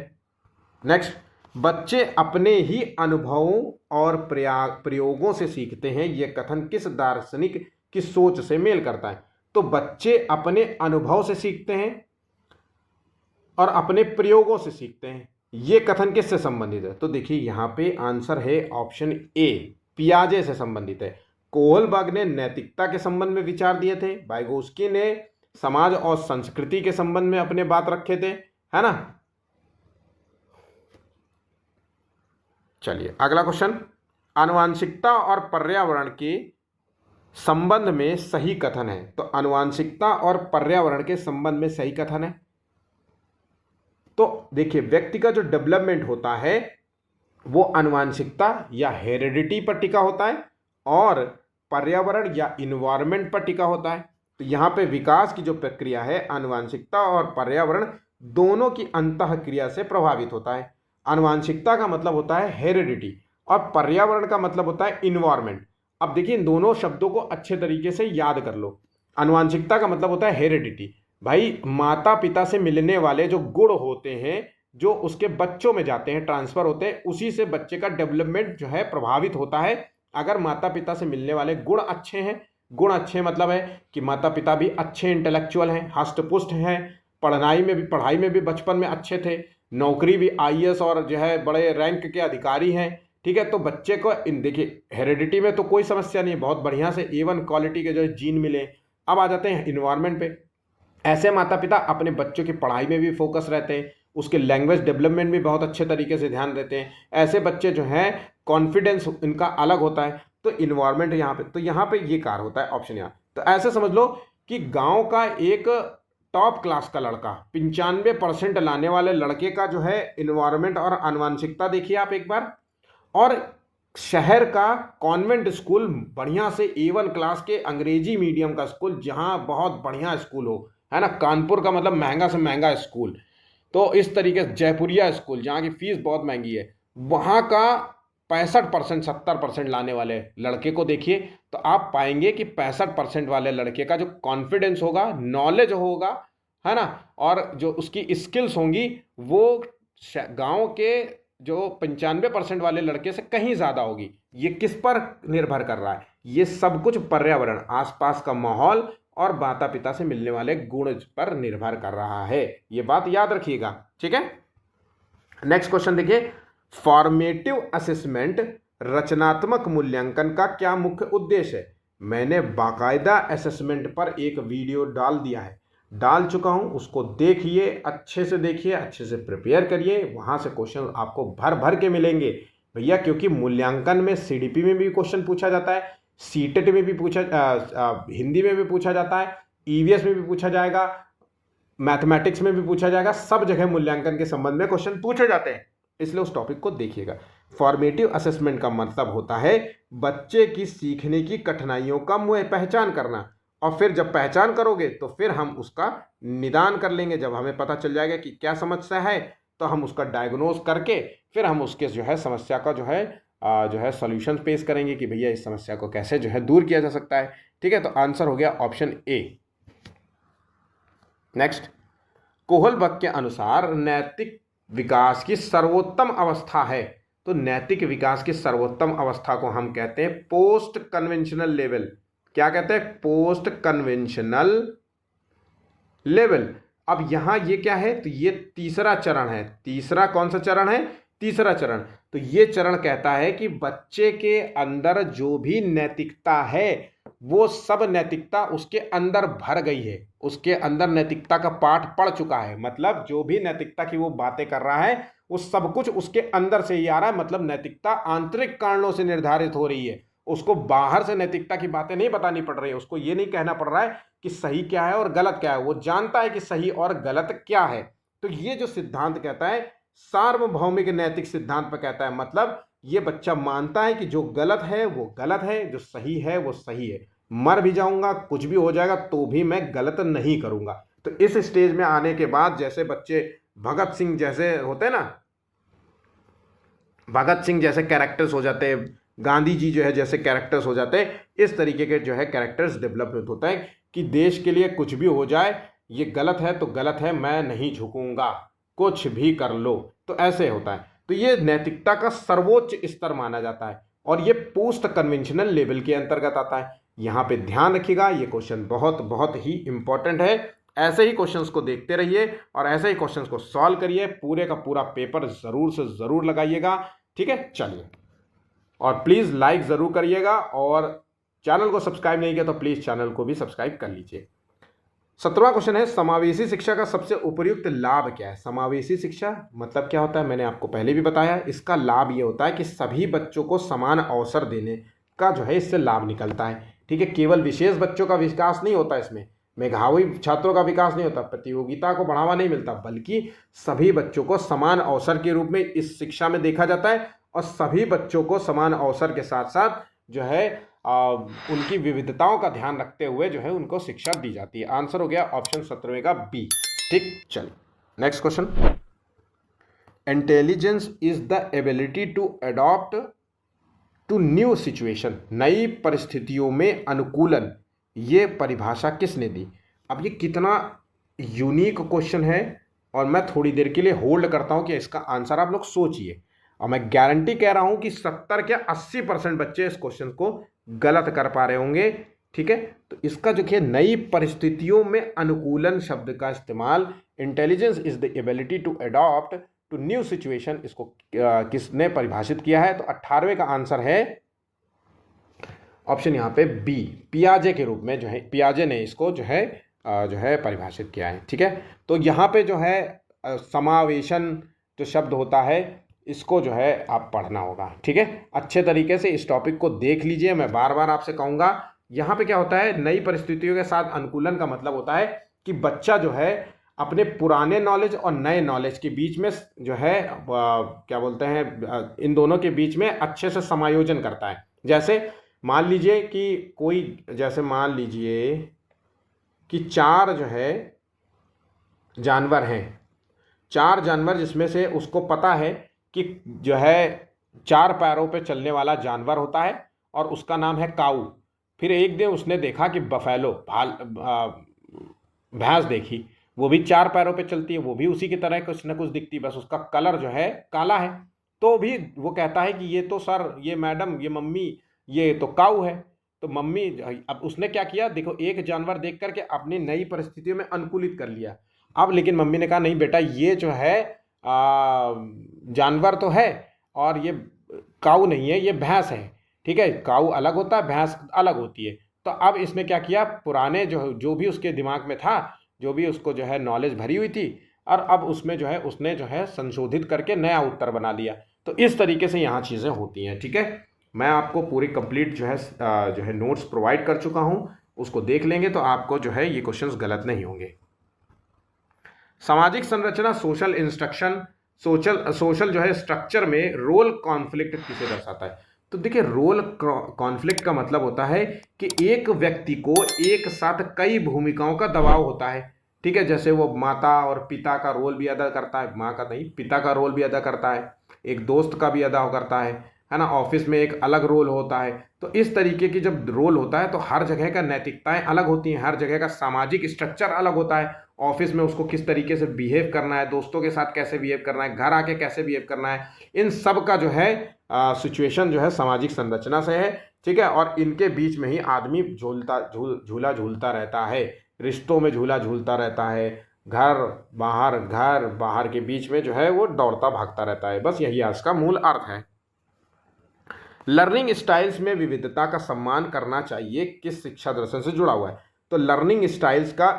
नेक्स्ट, बच्चे अपने ही अनुभवों और प्रयोगों से सीखते हैं, यह कथन किस दार्शनिक की सोच से मेल करता है। तो बच्चे अपने अनुभव से सीखते हैं और अपने प्रयोगों से सीखते हैं, यह कथन किससे संबंधित है। तो देखिए यहाँ पे आंसर है ऑप्शन ए, पियाजे से संबंधित है। कोहलबर्ग ने नैतिकता के संबंध में विचार दिए थे, वाइगोस्की ने समाज और संस्कृति के संबंध में अपने बात रखे थे, है ना। चलिए अगला क्वेश्चन, आनुवांशिकता और पर्यावरण के संबंध में सही कथन है। तो आनुवांशिकता और पर्यावरण के संबंध में सही कथन है। तो देखिए व्यक्ति का जो डेवलपमेंट होता है वो आनुवांशिकता या हेरिडिटी पर टिका होता है और पर्यावरण या इन्वायरमेंट पर टिका होता है। तो यहाँ पे विकास की जो प्रक्रिया है आनुवांशिकता और पर्यावरण दोनों की अंतःक्रिया से प्रभावित होता है। आनुवांशिकता का मतलब होता है हेरिडिटी और पर्यावरण का मतलब होता है इन्वायरमेंट। अब देखिए इन दोनों शब्दों को अच्छे तरीके से याद कर लो। आनुवांशिकता का मतलब होता है हेरिडिटी, भाई माता पिता से मिलने वाले जो गुण होते हैं जो उसके बच्चों में जाते हैं, ट्रांसफर होते हैं, उसी से बच्चे का डेवलपमेंट जो है प्रभावित होता है। अगर माता पिता से मिलने वाले गुण अच्छे हैं, गुण अच्छे मतलब है कि माता पिता भी अच्छे इंटेलेक्चुअल हैं, हष्ट पुष्ट हैं, पढ़ाई में भी बचपन में अच्छे थे, नौकरी भी आईएएस और जो है बड़े रैंक के अधिकारी हैं, ठीक है, तो बच्चे को इन देखिए हेरिडिटी में तो कोई समस्या नहीं, बहुत बढ़िया से A1 क्वालिटी के जो है जीन मिले। अब आ जाते हैं इन्वायरमेंट पे। ऐसे माता पिता अपने बच्चों की पढ़ाई में भी फोकस रहते हैं, उसके लैंग्वेज डेवलपमेंट भी बहुत अच्छे तरीके से ध्यान देते हैं। ऐसे बच्चे जो हैं कॉन्फिडेंस इनका अलग होता है। तो इन्वायरमेंट यहाँ पे, तो यहाँ पे ये कार्य होता है ऑप्शन यहाँ। तो ऐसे समझ लो कि गांव का एक टॉप क्लास का लड़का 95% लाने वाले लड़के का जो है इन्वायरमेंट और आनुवांशिकता देखिए आप एक बार, और शहर का कॉन्वेंट स्कूल बढ़िया से A1 क्लास के अंग्रेजी मीडियम का स्कूल जहाँ बहुत बढ़िया स्कूल हो, है ना, कानपुर का मतलब महंगा से महंगा स्कूल, तो इस तरीके से जयपुरिया स्कूल जहाँ की फीस बहुत महंगी है, वहाँ का 65% 70% लाने वाले लड़के को देखिए, तो आप पाएंगे कि 65% वाले लड़के का जो कॉन्फिडेंस होगा, नॉलेज होगा, है ना, और जो उसकी स्किल्स होंगी वो गांव के जो 95% वाले लड़के से कहीं ज़्यादा होगी। ये किस पर निर्भर कर रहा है, ये सब कुछ पर्यावरण, आसपास का माहौल और माता पिता से मिलने वाले गुण पर निर्भर कर रहा है। ये बात याद रखिएगा, ठीक है। नेक्स्ट क्वेश्चन देखिए, फॉर्मेटिव असेसमेंट रचनात्मक मूल्यांकन का क्या मुख्य उद्देश्य है। मैंने बाकायदा असेसमेंट पर एक वीडियो डाल चुका हूं, उसको देखिए, अच्छे से देखिए, अच्छे से प्रिपेयर करिए, वहां से क्वेश्चन आपको भर भर के मिलेंगे भैया, क्योंकि मूल्यांकन में सीडीपी में भी क्वेश्चन पूछा जाता है, सीटेट में भी हिंदी में भी पूछा जाता है, ईवीएस में भी पूछा जाएगा, मैथमेटिक्स में भी पूछा जाएगा, सब जगह मूल्यांकन के संबंध में क्वेश्चन पूछे जाते हैं, इसलिए उस टॉपिक को देखिएगा। फॉर्मेटिव असेसमेंट का मतलब होता है बच्चे की सीखने की कठिनाइयों का पहचान करना, और फिर जब पहचान करोगे तो फिर हम उसका निदान कर लेंगे। जब हमें पता चल जाएगा कि क्या समस्या है तो हम उसका डायग्नोज करके फिर हम उसके समस्या का सॉल्यूशन पेश करेंगे कि भैया इस समस्या को कैसे दूर किया जा सकता है। ठीक है, तो आंसर हो गया ऑप्शन ए। नेक्स्ट, कोहलबर्ग के अनुसार नैतिक विकास की सर्वोत्तम अवस्था है, तो नैतिक विकास की सर्वोत्तम अवस्था को हम कहते हैं पोस्ट कन्वेंशनल लेवल। क्या कहते हैं? Post conventional level. अब यहां ये क्या है? तो ये तीसरा चरण है। तीसरा कौन सा चरण है? तीसरा चरण। तो ये चरण कहता है कि बच्चे के अंदर जो भी नैतिकता है वो सब नैतिकता उसके अंदर भर गई है, उसके अंदर नैतिकता का पाठ पढ़ चुका है। मतलब जो भी नैतिकता की वो बातें कर रहा है वो सब कुछ उसके अंदर से ही आ रहा है। मतलब नैतिकता आंतरिक कारणों से निर्धारित हो रही है, उसको बाहर से नैतिकता की बातें नहीं बतानी पड़ रही है, उसको ये नहीं कहना पड़ रहा है कि सही क्या है और गलत क्या है, वो जानता है कि सही और गलत क्या है। तो ये जो सिद्धांत कहता है सार्वभौमिक नैतिक सिद्धांत पर कहता है, मतलब ये बच्चा मानता है कि जो गलत है वो गलत है, जो सही है वो सही है। मर भी जाऊंगा, कुछ भी हो जाएगा, तो भी मैं गलत नहीं करूंगा। तो इस स्टेज में आने के बाद जैसे बच्चे भगत सिंह जैसे होते हैं ना, भगत सिंह जैसे कैरेक्टर्स हो जाते हैं, गांधी जी जैसे कैरेक्टर्स हो जाते हैं, इस तरीके के कैरेक्टर्स डेवलपमेंट होता है कि देश के लिए कुछ भी हो जाए, ये गलत है तो गलत है, मैं नहीं झुकूंगा, कुछ भी कर लो। तो ऐसे होता है। तो ये नैतिकता का सर्वोच्च स्तर माना जाता है और ये पोस्ट कन्वेंशनल लेवल के अंतर्गत आता है। यहाँ पे ध्यान रखिएगा, ये क्वेश्चन बहुत बहुत ही इंपॉर्टेंट है। ऐसे ही क्वेश्चंस को देखते रहिए और ऐसे ही क्वेश्चंस को सॉल्व करिए। पूरे का पूरा पेपर जरूर से जरूर लगाइएगा। ठीक है, चलिए, और प्लीज़ लाइक ज़रूर करिएगा और चैनल को सब्सक्राइब नहीं किया तो प्लीज़ चैनल को भी सब्सक्राइब कर लीजिए। 17वां क्वेश्चन है, समावेशी शिक्षा का सबसे उपयुक्त लाभ क्या है। समावेशी शिक्षा मतलब क्या होता है, मैंने आपको पहले भी बताया। इसका लाभ ये होता है कि सभी बच्चों को समान अवसर देने का इससे लाभ निकलता है। ठीक है, केवल विशेष बच्चों का विकास नहीं होता, इसमें मेधावी छात्रों का विकास नहीं होता, प्रतियोगिता को बढ़ावा नहीं मिलता, बल्कि सभी बच्चों को समान अवसर के रूप में इस शिक्षा में देखा जाता है और सभी बच्चों को समान अवसर के साथ साथ उनकी विविधताओं का ध्यान रखते हुए उनको शिक्षा दी जाती है। आंसर हो गया ऑप्शन 17 का बी। ठीक, चलिए next question. Intelligence is the ability to adopt to new situation. नई परिस्थितियों में अनुकूलन, ये परिभाषा किसने दी। अब ये कितना यूनिक क्वेश्चन है और मैं थोड़ी देर के लिए होल्ड करता हूं कि इसका आंसर आप लोग सोचिए, और मैं गारंटी कह रहा हूं कि 70 के 80% बच्चे इस क्वेश्चन को गलत कर पा रहे होंगे। ठीक है, तो इसका नई परिस्थितियों में अनुकूलन शब्द का इस्तेमाल, intelligence is the ability to adopt to new situation, इसको किसने परिभाषित किया है। तो 18वें का आंसर है ऑप्शन यहाँ पे बी, पियाजे के रूप में पियाजे ने इसको परिभाषित किया है। ठीक है, तो यहाँ पे समावेशन जो शब्द होता है इसको आप पढ़ना होगा। ठीक है, अच्छे तरीके से इस टॉपिक को देख लीजिए। मैं बार बार आपसे कहूँगा, यहाँ पे क्या होता है, नई परिस्थितियों के साथ अनुकूलन का मतलब होता है कि बच्चा अपने पुराने नॉलेज और नए नॉलेज के बीच में क्या बोलते हैं, इन दोनों के बीच में अच्छे से समायोजन करता है। जैसे मान लीजिए कि मान लीजिए कि 4 जानवर हैं, 4 जानवर जिसमें से उसको पता है कि 4 पैरों पे चलने वाला जानवर होता है और उसका नाम है काऊ। फिर एक दिन उसने देखा कि बफेलो, भैंस देखी, वो भी 4 पैरों पे चलती है, वो भी उसी की तरह कुछ न कुछ दिखती है, बस उसका कलर काला है। तो भी वो कहता है कि ये तो सर, ये मैडम, ये मम्मी, ये तो काऊ है। तो मम्मी, अब उसने क्या किया, देखो, एक जानवर देख करके अपनी नई परिस्थितियों में अनुकूलित कर लिया। अब लेकिन मम्मी ने कहा नहीं बेटा, ये जानवर तो है और ये काऊ नहीं है, ये भैंस है, ठीक है। काऊ अलग होता है, भैंस अलग होती है। तो अब इसने क्या किया, पुराने जो जो भी उसके दिमाग में था, जो भी उसको जो है नॉलेज भरी हुई थी, और अब उसमें जो है उसने जो है संशोधित करके नया उत्तर बना दिया। तो इस तरीके से यहाँ चीज़ें होती हैं, ठीक है। मैं आपको पूरी कंप्लीट जो है नोट्स प्रोवाइड कर चुका हूँ, उसको देख लेंगे तो आपको जो है ये क्वेश्चंस गलत नहीं होंगे। सामाजिक संरचना, सोशल इंस्ट्रक्शन, सोशल जो है स्ट्रक्चर में रोल कॉन्फ्लिक्ट किसे दर्शाता है। तो देखिए, रोल कॉन्फ्लिक्ट का मतलब होता है कि एक व्यक्ति को एक साथ कई भूमिकाओं का दबाव होता है, ठीक है। जैसे वो माता और पिता का रोल भी अदा करता है, माँ का नहीं, पिता का रोल भी अदा करता है, एक दोस्त का भी अदा करता है ना। ऑफिस में एक अलग रोल होता है। तो इस तरीके की जब रोल होता है तो हर जगह का नैतिकताएं अलग होती हैं, हर जगह का सामाजिक स्ट्रक्चर अलग होता है। ऑफिस में उसको किस तरीके से बिहेव करना है, दोस्तों के साथ कैसे बिहेव करना है, घर आके कैसे बिहेव करना है, इन सब का जो है सिचुएशन जो है सामाजिक संरचना से है, ठीक है। और इनके बीच में ही आदमी झूला झूलता रहता है, रिश्तों में झूला झूलता रहता है, घर बाहर के बीच में जो है वो दौड़ता भागता रहता है। बस यही आज का मूल अर्थ है। लर्निंग स्टाइल्स में विविधता का सम्मान करना चाहिए किस शिक्षा दर्शन से जुड़ा हुआ है। तो लर्निंग स्टाइल्स का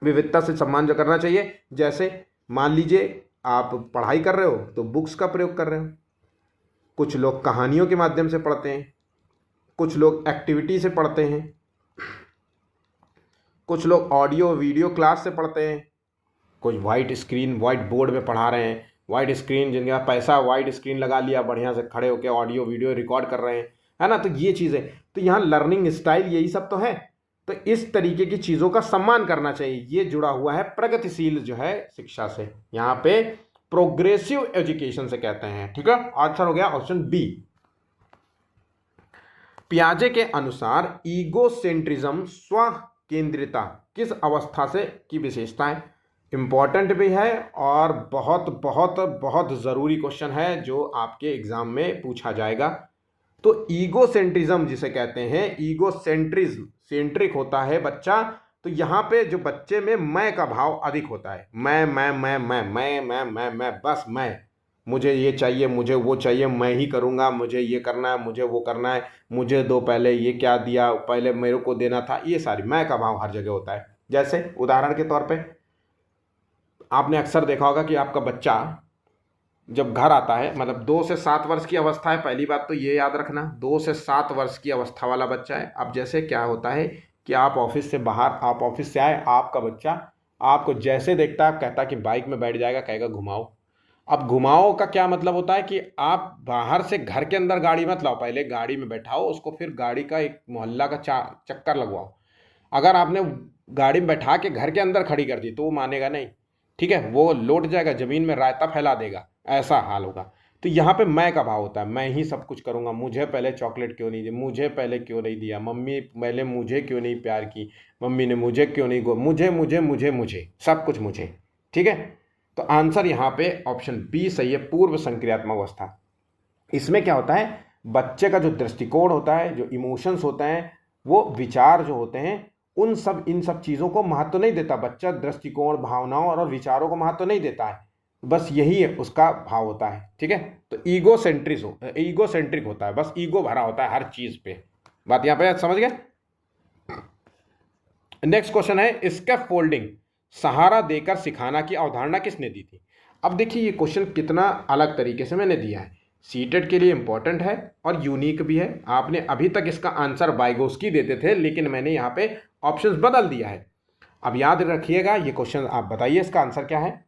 विविधता से सम्मान जो करना चाहिए, जैसे मान लीजिए आप पढ़ाई कर रहे हो तो बुक्स का प्रयोग कर रहे हो, कुछ लोग कहानियों के माध्यम से पढ़ते हैं, कुछ लोग एक्टिविटी से पढ़ते हैं, कुछ लोग ऑडियो वीडियो क्लास से पढ़ते हैं, कुछ वाइट स्क्रीन वाइट बोर्ड में पढ़ा रहे हैं, वाइट स्क्रीन जिनका पैसा वाइट स्क्रीन लगा लिया, बढ़िया से खड़े होकर ऑडियो वीडियो रिकॉर्ड कर रहे हैं, है ना। तो ये चीज़ें, तो यहाँ लर्निंग स्टाइल यही सब तो है। तो इस तरीके की चीज़ों का सम्मान करना चाहिए, ये जुड़ा हुआ है प्रगतिशील जो है शिक्षा से, यहाँ पे प्रोग्रेसिव एजुकेशन से कहते हैं, ठीक है। आंसर हो गया ऑप्शन बी। पियाजे के अनुसार ईगोसेंट्रिज्म, स्व केंद्रिता, किस अवस्था से की विशेषता है। इम्पॉर्टेंट भी है और बहुत बहुत बहुत ज़रूरी क्वेश्चन है जो आपके एग्जाम में पूछा जाएगा। तो ईगोसेंट्रिज्म जिसे कहते हैं, ईगोसेंट्रिज्म, सेंट्रिक होता है बच्चा। तो यहाँ पे जो बच्चे में मैं का भाव अधिक होता है, मैं, बस मैं, मुझे ये चाहिए, मुझे वो चाहिए, मैं ही करूँगा, मुझे ये करना है, मुझे वो करना है, मुझे दो, पहले ये क्या दिया, पहले मेरे को देना था, ये सारी मैं का भाव हर जगह होता है। जैसे उदाहरण के तौर पे आपने अक्सर देखा होगा कि आपका बच्चा जब घर आता है, मतलब 2 से 7 वर्ष की अवस्था है, पहली बात तो ये याद रखना, 2 से 7 वर्ष की अवस्था वाला बच्चा है। अब जैसे क्या होता है कि आप ऑफिस से आए, आपका बच्चा आपको जैसे देखता है कहता कि बाइक में बैठ जाएगा, कहेगा घुमाओ। अब घुमाओ का क्या मतलब होता है कि आप बाहर से घर के अंदर गाड़ी मत लाओ, पहले गाड़ी में बैठाओ उसको, फिर गाड़ी का एक मोहल्ला का चक्कर लगवाओ। अगर आपने गाड़ी में बैठा के घर के अंदर खड़ी कर दी तो वो मानेगा नहीं, ठीक है, वो लौट जाएगा, ज़मीन में रायता फैला देगा, ऐसा हाल होगा। तो यहाँ पे मैं का भाव होता है, मैं ही सब कुछ करूँगा, मुझे पहले चॉकलेट क्यों नहीं दी, मुझे पहले क्यों नहीं दिया, मम्मी पहले मुझे क्यों नहीं प्यार की, मम्मी ने मुझे क्यों नहीं मुझे सब कुछ मुझे, ठीक है। तो आंसर यहाँ पे ऑप्शन बी सही है, पूर्व संक्रियात्मक अवस्था। इसमें क्या होता है, बच्चे का जो दृष्टिकोण होता है, जो इमोशंस होते हैं, वो विचार जो होते हैं, इन सब चीज़ों को महत्व नहीं देता बच्चा, दृष्टिकोण, भावनाओं और विचारों को महत्व नहीं देता है, बस यही है उसका भाव होता है, ठीक है। तो ईगोसेंट्रिक होता है, बस ईगो भरा होता है हर चीज़ पे। बात यहाँ पे समझ गए। नेक्स्ट क्वेश्चन है, स्कैफोल्डिंग, सहारा देकर सिखाना की अवधारणा किसने दी थी। अब देखिए ये क्वेश्चन कितना अलग तरीके से मैंने दिया है, सीटेट के लिए इंपॉर्टेंट है और यूनिक भी है। आपने अभी तक इसका आंसर वाइगोस्की देते थे, लेकिन मैंने यहाँ पे ऑप्शंस बदल दिया है। अब याद रखिएगा ये क्वेश्चन, आप बताइए इसका आंसर क्या है।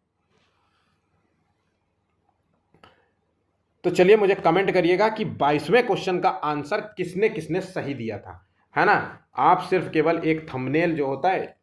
तो चलिए मुझे कमेंट करिएगा कि 22वें क्वेश्चन का आंसर किसने किसने सही दिया था, है ना। आप सिर्फ केवल एक थंबनेल जो होता है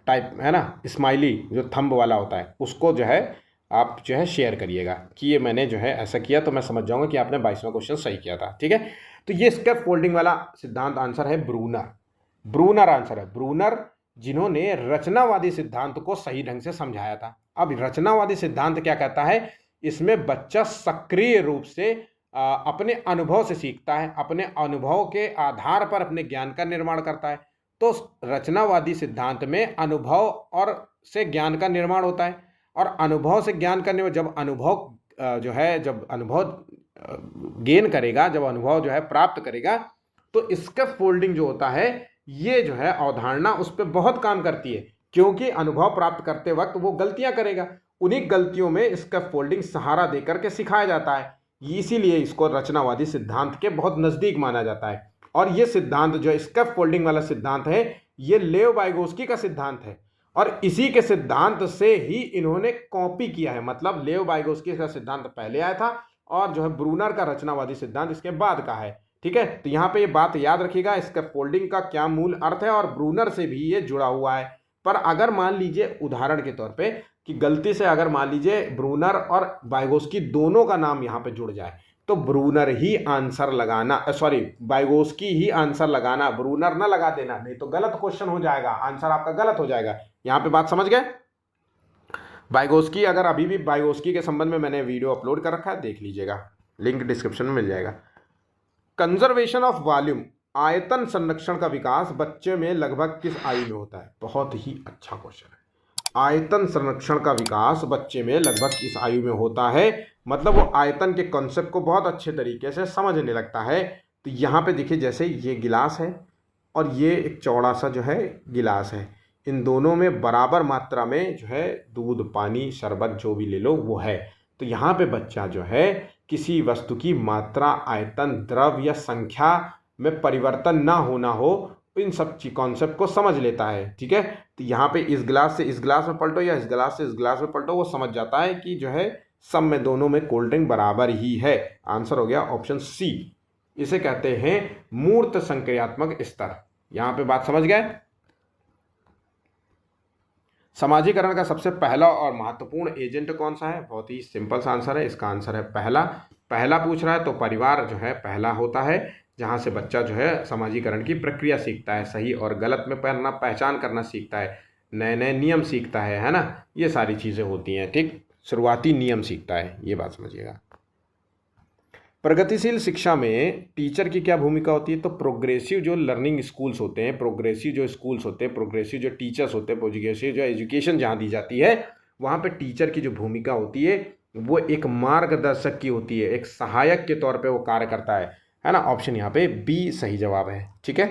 टाइप, है ना, स्माइली जो थंब वाला होता है, उसको जो है आप जो है शेयर करिएगा कि ये मैंने जो है ऐसा किया, तो मैं समझ जाऊंगा कि आपने 22वां क्वेश्चन सही किया था, ठीक है। तो ये स्कैफ फोल्डिंग वाला सिद्धांत आंसर है ब्रूनर आंसर है। ब्रूनर जिन्होंने रचनावादी सिद्धांत को सही ढंग से समझाया था। अब रचनावादी सिद्धांत क्या कहता है, इसमें बच्चा सक्रिय रूप से अपने अनुभव से सीखता है, अपने अनुभव के आधार पर अपने ज्ञान का निर्माण करता है। तो रचनावादी सिद्धांत में अनुभव और से ज्ञान का निर्माण होता है, और अनुभव से ज्ञान करने में जब अनुभव गेन करेगा, जब अनुभव जो है प्राप्त करेगा, तो स्कैफोल्डिंग जो होता है ये जो है अवधारणा उस पर बहुत काम करती है, क्योंकि अनुभव प्राप्त करते वक्त वो गलतियां करेगा, उन्हीं गलतियों में स्कैफोल्डिंग सहारा देकर के सिखाया जाता है। इसीलिए इसको रचनावादी सिद्धांत के बहुत नजदीक माना जाता है। और ये सिद्धांत जो स्कैफोल्डिंग वाला सिद्धांत है ये लेव वाइगोस्की का सिद्धांत है, और इसी के सिद्धांत से ही इन्होंने कॉपी किया है। मतलब लेव वाइगोस्की का सिद्धांत पहले आया था और जो है ब्रूनर का रचनावादी सिद्धांत इसके बाद का है। ठीक है, तो यहाँ पे ये बात याद रखिएगा, स्कैफोल्डिंग का क्या मूल अर्थ है, और ब्रूनर से भी ये जुड़ा हुआ है। पर अगर मान लीजिए उदाहरण के तौर पे कि गलती से अगर मान लीजिए ब्रूनर और वाइगोस्की दोनों का नाम यहाँ पे जुड़ जाए, तो ब्रूनर ही आंसर लगाना, सॉरी वाइगोस्की ही आंसर लगाना, ब्रूनर ना लगा देना, नहीं तो गलत क्वेश्चन हो जाएगा, आंसर आपका गलत हो जाएगा। यहाँ पे बात समझ गए। वाइगोस्की, अगर अभी भी वाइगोस्की के संबंध में मैंने वीडियो अपलोड कर रखा है, देख लीजिएगा, लिंक डिस्क्रिप्शन में मिल जाएगा। कंजर्वेशन ऑफ वॉल्यूम, आयतन संरक्षण का विकास बच्चे में लगभग किस आयु में होता है? बहुत ही अच्छा क्वेश्चन है। आयतन संरक्षण का विकास बच्चे में लगभग किस आयु में होता है? मतलब वो आयतन के कॉन्सेप्ट को बहुत अच्छे तरीके से समझने लगता है। तो यहाँ पे देखिए, जैसे ये गिलास है और ये एक चौड़ा सा जो है गिलास है, इन दोनों में बराबर मात्रा में जो है दूध, पानी, शरबत जो भी ले लो वो है। तो यहाँ पे बच्चा जो है किसी वस्तु की मात्रा, आयतन, द्रव या संख्या में परिवर्तन ना होना हो, इन सब कॉन्सेप्ट को समझ लेता है। ठीक है, तो यहाँ पे इस गिलास से इस गिलास में पलटो या इस गिलास से इस गिलास में पलटो, वो समझ जाता है कि जो है सब में, दोनों में कोल्ड ड्रिंक बराबर ही है। आंसर हो गया ऑप्शन सी। इसे कहते हैं मूर्त संक्रियात्मक स्तर। यहाँ पे बात समझ गए। समाजीकरण का सबसे पहला और महत्वपूर्ण एजेंट कौन सा है? बहुत ही सिंपल सा आंसर है, इसका आंसर है पहला। पहला पूछ रहा है तो परिवार जो है पहला होता है, जहाँ से बच्चा जो है समाजीकरण की प्रक्रिया सीखता है, सही और गलत में पहचान करना सीखता है, नए नए नियम सीखता है ना, ये सारी चीज़ें होती हैं। ठीक, शुरुआती नियम सीखता है, ये बात समझिएगा। प्रगतिशील शिक्षा में टीचर की क्या भूमिका होती है? तो प्रोग्रेसिव जो लर्निंग स्कूल्स होते हैं, प्रोग्रेसिव जो स्कूल्स होते हैं, प्रोग्रेसिव जो टीचर्स होते हैं, प्रोग्रेसिव जो एजुकेशन जहाँ दी जाती है, वहाँ पे टीचर की जो भूमिका होती है वो एक मार्गदर्शक की होती है, एक सहायक के तौर पे वो कार्य करता है ना। ऑप्शन यहाँ पे बी सही जवाब है। ठीक है,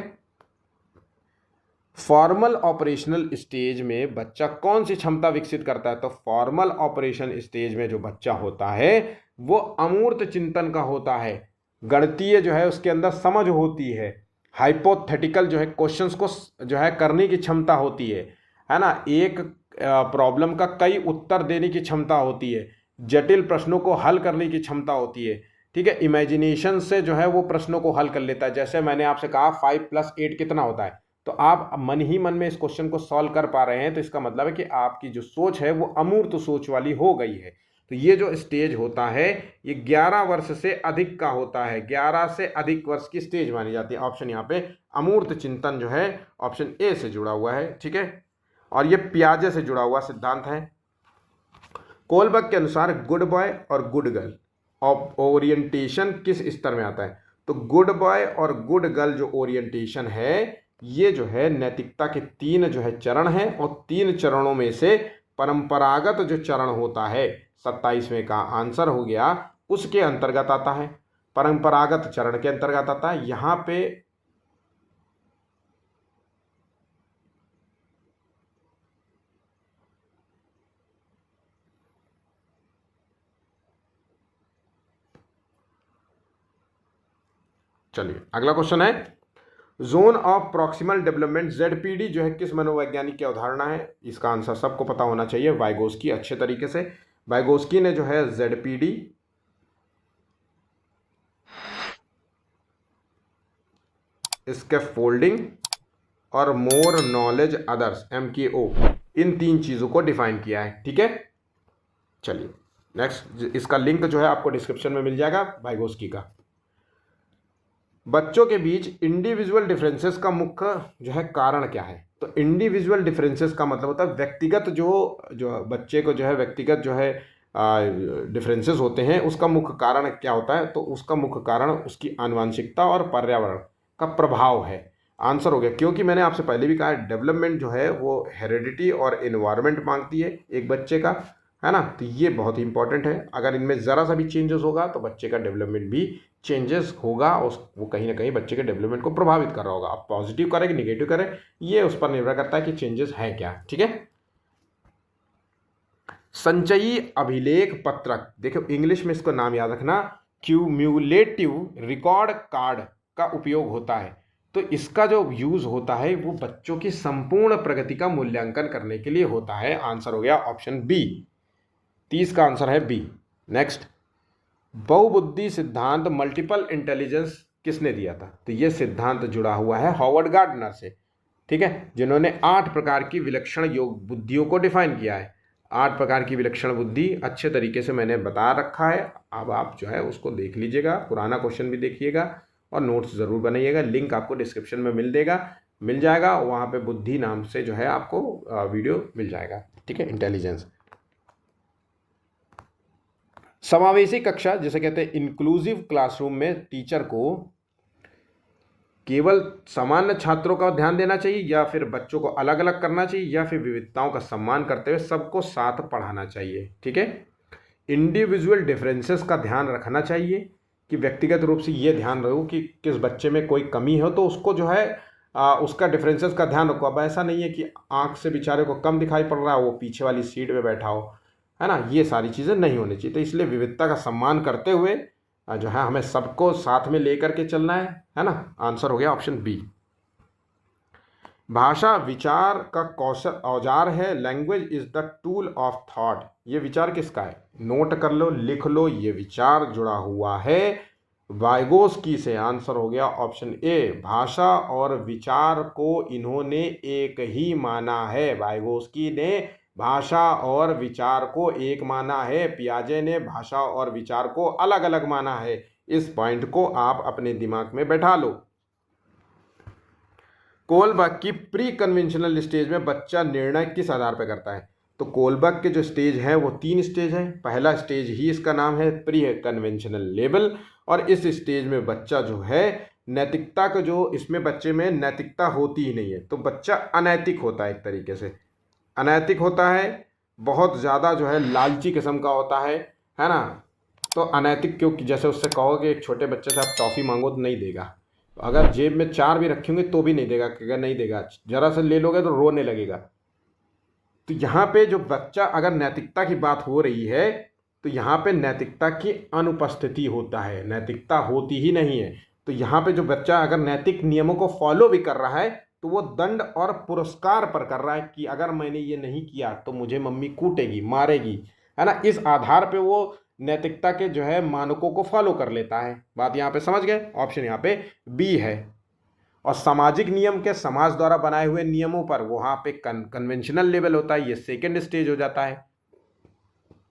फॉर्मल ऑपरेशनल स्टेज में बच्चा कौन सी क्षमता विकसित करता है? तो फॉर्मल ऑपरेशन स्टेज में जो बच्चा होता है वो अमूर्त चिंतन का होता है, गणितीय जो है उसके अंदर समझ होती है, हाइपोथेटिकल जो है क्वेश्चंस को जो है करने की क्षमता होती है ना, एक प्रॉब्लम का कई उत्तर देने की क्षमता होती है, जटिल प्रश्नों को हल करने की क्षमता होती है। ठीक है, इमेजिनेशन से जो है वो प्रश्नों को हल कर लेता है। जैसे मैंने आपसे कहा 5 + 8 कितना होता है, तो आप मन ही मन में इस क्वेश्चन को सॉल्व कर पा रहे हैं, तो इसका मतलब है कि आपकी जो सोच है वो अमूर्त सोच वाली हो गई है। तो ये जो स्टेज होता है ये 11 वर्ष से अधिक का होता है, 11 से अधिक वर्ष की स्टेज मानी जाती है। ऑप्शन यहाँ पे अमूर्त चिंतन जो है ऑप्शन ए से जुड़ा हुआ है। ठीक है, और ये पियाजे से जुड़ा हुआ सिद्धांत है। कोलबर्ग के अनुसार गुड बॉय और गुड गर्ल ओरिएंटेशन किस स्तर में आता है? तो गुड बॉय और गुड गर्ल जो ओरिएंटेशन है ये जो है नैतिकता के 3 जो है चरण हैं, और 3 चरणों में से परंपरागत जो चरण होता है 27वें का आंसर हो गया, उसके अंतर्गत आता है, परंपरागत चरण के अंतर्गत आता है। यहाँ पे चलिए अगला क्वेश्चन है, zone of proximal development ZPD जो है किस मनोवैज्ञानिक की अवधारणा है? इसका आंसर सबको पता होना चाहिए, वाइगोस्की अच्छे तरीके से। वाइगोस्की ने जो है ZPD स्कैफोल्डिंग और मोर नॉलेज अदर्स MKO इन 3 चीज़ों को डिफाइन किया है। ठीक है, चलिए नेक्स्ट, इसका लिंक जो है आपको डिस्क्रिप्शन में मिल जाएगा वाइगोस्की का। बच्चों के बीच इंडिविजुअल डिफरेंसेस का मुख्य जो है कारण क्या है? तो इंडिविजुअल डिफरेंसेस का मतलब होता है व्यक्तिगत जो बच्चे को जो है व्यक्तिगत जो है डिफरेंसेस होते हैं, उसका मुख्य कारण क्या होता है? तो उसका मुख्य कारण उसकी आनुवंशिकता और पर्यावरण का प्रभाव है। आंसर हो गया, क्योंकि मैंने आपसे पहले भी कहा डेवलपमेंट जो है वो हेरिडिटी और इन्वायरमेंट मांगती है एक बच्चे का। है ना। तो ये बहुत ही इंपॉर्टेंट है, अगर इनमें ज़रा सा भी चेंजेस होगा तो बच्चे का डेवलपमेंट भी चेंजेस होगा, वो कहीं ना कहीं बच्चे के डेवलपमेंट को प्रभावित कर रहा होगा। अब पॉजिटिव करे कि निगेटिव करे, ये उस पर निर्भर करता है कि चेंजेस है क्या। ठीक है। संचयी अभिलेख पत्रक, देखो इंग्लिश में इसको नाम याद रखना, क्यूम्यूलेटिव रिकॉर्ड कार्ड का उपयोग होता है। तो इसका जो यूज होता है वो बच्चों की संपूर्ण प्रगति का मूल्यांकन करने के लिए होता है। आंसर हो गया ऑप्शन बी, 30 का आंसर है बी। नेक्स्ट, बहुबुद्धि सिद्धांत मल्टीपल इंटेलिजेंस किसने दिया था? तो ये सिद्धांत जुड़ा हुआ है हॉवर्ड गार्डनर से, ठीक है, जिन्होंने 8 प्रकार की विलक्षण योग बुद्धियों को डिफाइन किया है। 8 प्रकार की विलक्षण बुद्धि अच्छे तरीके से मैंने बता रखा है, अब आप जो है उसको देख लीजिएगा, पुराना क्वेश्चन भी देखिएगा और नोट्स ज़रूर बनाइएगा। लिंक आपको डिस्क्रिप्शन में मिल जाएगा, वहाँ पे बुद्धि नाम से जो है आपको वीडियो मिल जाएगा। ठीक है, इंटेलिजेंस। समावेशी कक्षा जिसे कहते हैं इंक्लूसिव क्लासरूम में टीचर को केवल सामान्य छात्रों का ध्यान देना चाहिए, या फिर बच्चों को अलग अलग करना चाहिए, या फिर विविधताओं का सम्मान करते हुए सबको साथ पढ़ाना चाहिए। ठीक है। इंडिविजुअल डिफरेंसेस का ध्यान रखना चाहिए, कि व्यक्तिगत रूप से ये ध्यान रखो कि किस बच्चे में कोई कमी हो तो उसको जो है उसका डिफरेंसेस का ध्यान रखो। अब ऐसा नहीं है कि आंख से बेचारे को कम दिखाई पड़ रहा है, वो पीछे वाली सीट में बैठा हो, है ना, ये सारी चीज़ें नहीं होनी चाहिए। तो इसलिए विविधता का सम्मान करते हुए जो है हमें सबको साथ में लेकर के चलना है ना। आंसर हो गया ऑप्शन बी। भाषा विचार का कौशल औजार है, language is the tool of thought, ये विचार किसका है? नोट कर लो, लिख लो, ये विचार जुड़ा हुआ है वाइगोस्की से। आंसर हो गया ऑप्शन ए, भाषा और विचार को इन्होंने एक ही माना है। वाइगोस्की ने भाषा और विचार को एक माना है, पियाजे ने भाषा और विचार को अलग अलग माना है। इस पॉइंट को आप अपने दिमाग में बैठा लो। कोलबर्ग की प्री कन्वेंशनल स्टेज में बच्चा निर्णय किस आधार पर करता है? तो कोलबर्ग के जो स्टेज है वो 3 स्टेज है। पहला स्टेज ही इसका नाम है प्री कन्वेंशनल लेवल, और इस स्टेज में बच्चा जो है नैतिकता का, जो इसमें बच्चे में नैतिकता होती ही नहीं है, तो बच्चा अनैतिक होता है, एक तरीके से अनैतिक होता है, बहुत ज़्यादा जो है लालची किस्म का होता है ना। तो अनैतिक क्योंकि जैसे उससे कहोगे एक छोटे बच्चे से आप टॉफ़ी मांगो तो नहीं देगा, अगर जेब में 4 भी रखेंगे तो भी नहीं देगा, अगर नहीं देगा, जरा सा ले लोगे तो रोने लगेगा। तो यहाँ पे जो बच्चा, अगर नैतिकता की बात हो रही है तो यहाँ पे नैतिकता की अनुपस्थिति होता है, नैतिकता होती ही नहीं है। तो यहाँ पे जो बच्चा अगर नैतिक नियमों को फॉलो भी कर रहा है तो वो दंड और पुरस्कार पर कर रहा है, कि अगर मैंने ये नहीं किया तो मुझे मम्मी कूटेगी, मारेगी, है ना। इस आधार पे वो नैतिकता के जो है मानकों को फॉलो कर लेता है। बात यहाँ पे समझ गए? ऑप्शन यहाँ पे बी है। और सामाजिक नियम के समाज द्वारा बनाए हुए नियमों पर वहाँ पे कन्वेंशनल लेवल होता है, ये सेकेंड स्टेज हो जाता है।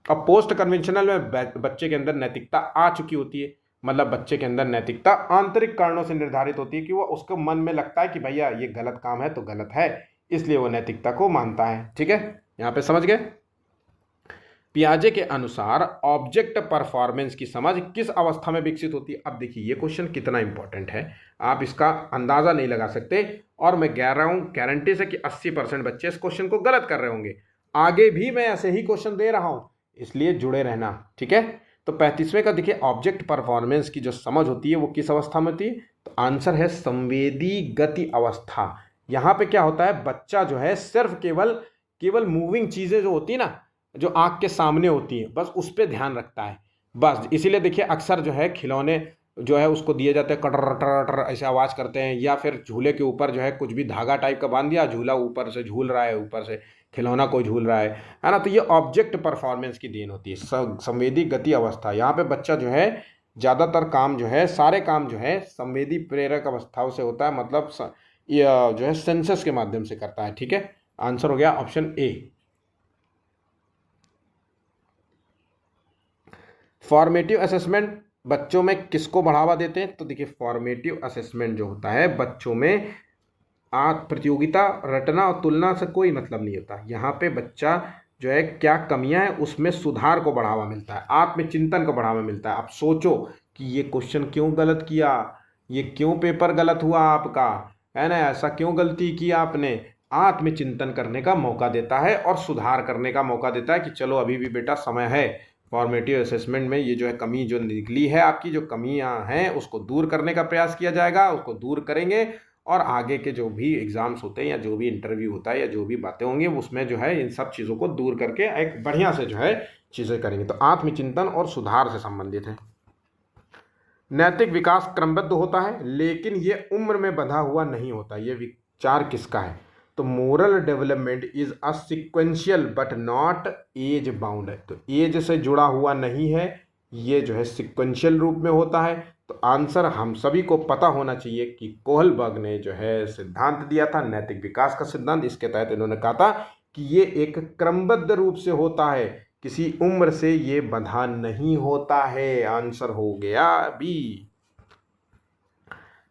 अब पोस्ट कन्वेंशनल में बच्चे के अंदर नैतिकता आ चुकी होती है, मतलब बच्चे के अंदर नैतिकता आंतरिक कारणों से निर्धारित होती है, कि वो उसको मन में लगता है कि भैया ये गलत काम है तो गलत है, इसलिए वो नैतिकता को मानता है। ठीक है, यहाँ पे समझ गए? पियाजे के अनुसार ऑब्जेक्ट परफॉर्मेंस की समझ किस अवस्था में विकसित होती है? अब देखिए ये क्वेश्चन कितना इंपॉर्टेंट है, आप इसका अंदाजा नहीं लगा सकते, और मैं कह रहा हूँ गारंटी से कि 80% बच्चे इस क्वेश्चन को गलत कर रहे होंगे। आगे भी मैं ऐसे ही क्वेश्चन दे रहा हूँ, इसलिए जुड़े रहना। ठीक है, तो 35वें का देखिए, ऑब्जेक्ट परफॉर्मेंस की जो समझ होती है वो किस अवस्था में होती है? तो आंसर है संवेदी गति अवस्था। यहाँ पे क्या होता है, बच्चा जो है सिर्फ केवल मूविंग चीज़ें जो होती है ना, जो आँख के सामने होती है, बस उस पर ध्यान रखता है बस। इसीलिए देखिए अक्सर जो है खिलौने जो है उसको दिए जाते हैं, कटर टर ऐसे आवाज़ करते हैं, या फिर झूले के ऊपर जो है कुछ भी धागा टाइप का बांध दिया, झूला ऊपर से झूल रहा है, ऊपर से खिलौना कोई झूल रहा है ना। तो ये ऑब्जेक्ट परफॉर्मेंस की देन होती है, संवेदी गति अवस्था। यहाँ पे बच्चा जो है ज़्यादातर काम जो है, सारे काम जो है संवेदी प्रेरक अवस्थाओं से होता है, मतलब जो है सेंसस के माध्यम से करता है। ठीक है, आंसर हो गया ऑप्शन ए। फॉर्मेटिव असेसमेंट बच्चों में किसको बढ़ावा देते हैं? तो देखिए फॉर्मेटिव असेसमेंट जो होता है बच्चों में प्रतियोगिता, रटना और तुलना से कोई मतलब नहीं होता। यहाँ पे बच्चा जो है क्या कमियां हैं उसमें सुधार को बढ़ावा मिलता है, आत्मचिंतन को बढ़ावा मिलता है। आप सोचो कि ये क्वेश्चन क्यों गलत किया, ये क्यों पेपर गलत हुआ आपका, है ना, ऐसा क्यों गलती की आपने, आत्मचिंतन करने का मौका देता है और सुधार करने का मौका देता है कि चलो अभी भी बेटा समय है, फॉर्मेटिव असेसमेंट में ये जो है कमी जो निकली है, आपकी जो कमियां हैं उसको दूर करने का प्रयास किया जाएगा, उसको दूर करेंगे और आगे के जो भी एग्जाम्स होते हैं या जो भी इंटरव्यू होता है या जो भी बातें होंगी उसमें जो है इन सब चीज़ों को दूर करके एक बढ़िया से जो है चीज़ें करेंगे। तो आत्मचिंतन और सुधार से संबंधित है। नैतिक विकास क्रमबद्ध होता है लेकिन ये उम्र में बंधा हुआ नहीं होता। ये विचार किसका है? तो moral development is a sequential but not age bound है। तो एज से जुड़ा हुआ नहीं है, ये जो है सिक्वेंशियल रूप में होता है। तो आंसर हम सभी को पता होना चाहिए कि कोहलबर्ग ने जो है सिद्धांत दिया था नैतिक विकास का सिद्धांत। इसके तहत इन्होंने कहा था कि ये एक क्रमबद्ध रूप से होता है, किसी उम्र से ये बंधा नहीं होता है। आंसर हो गया बी।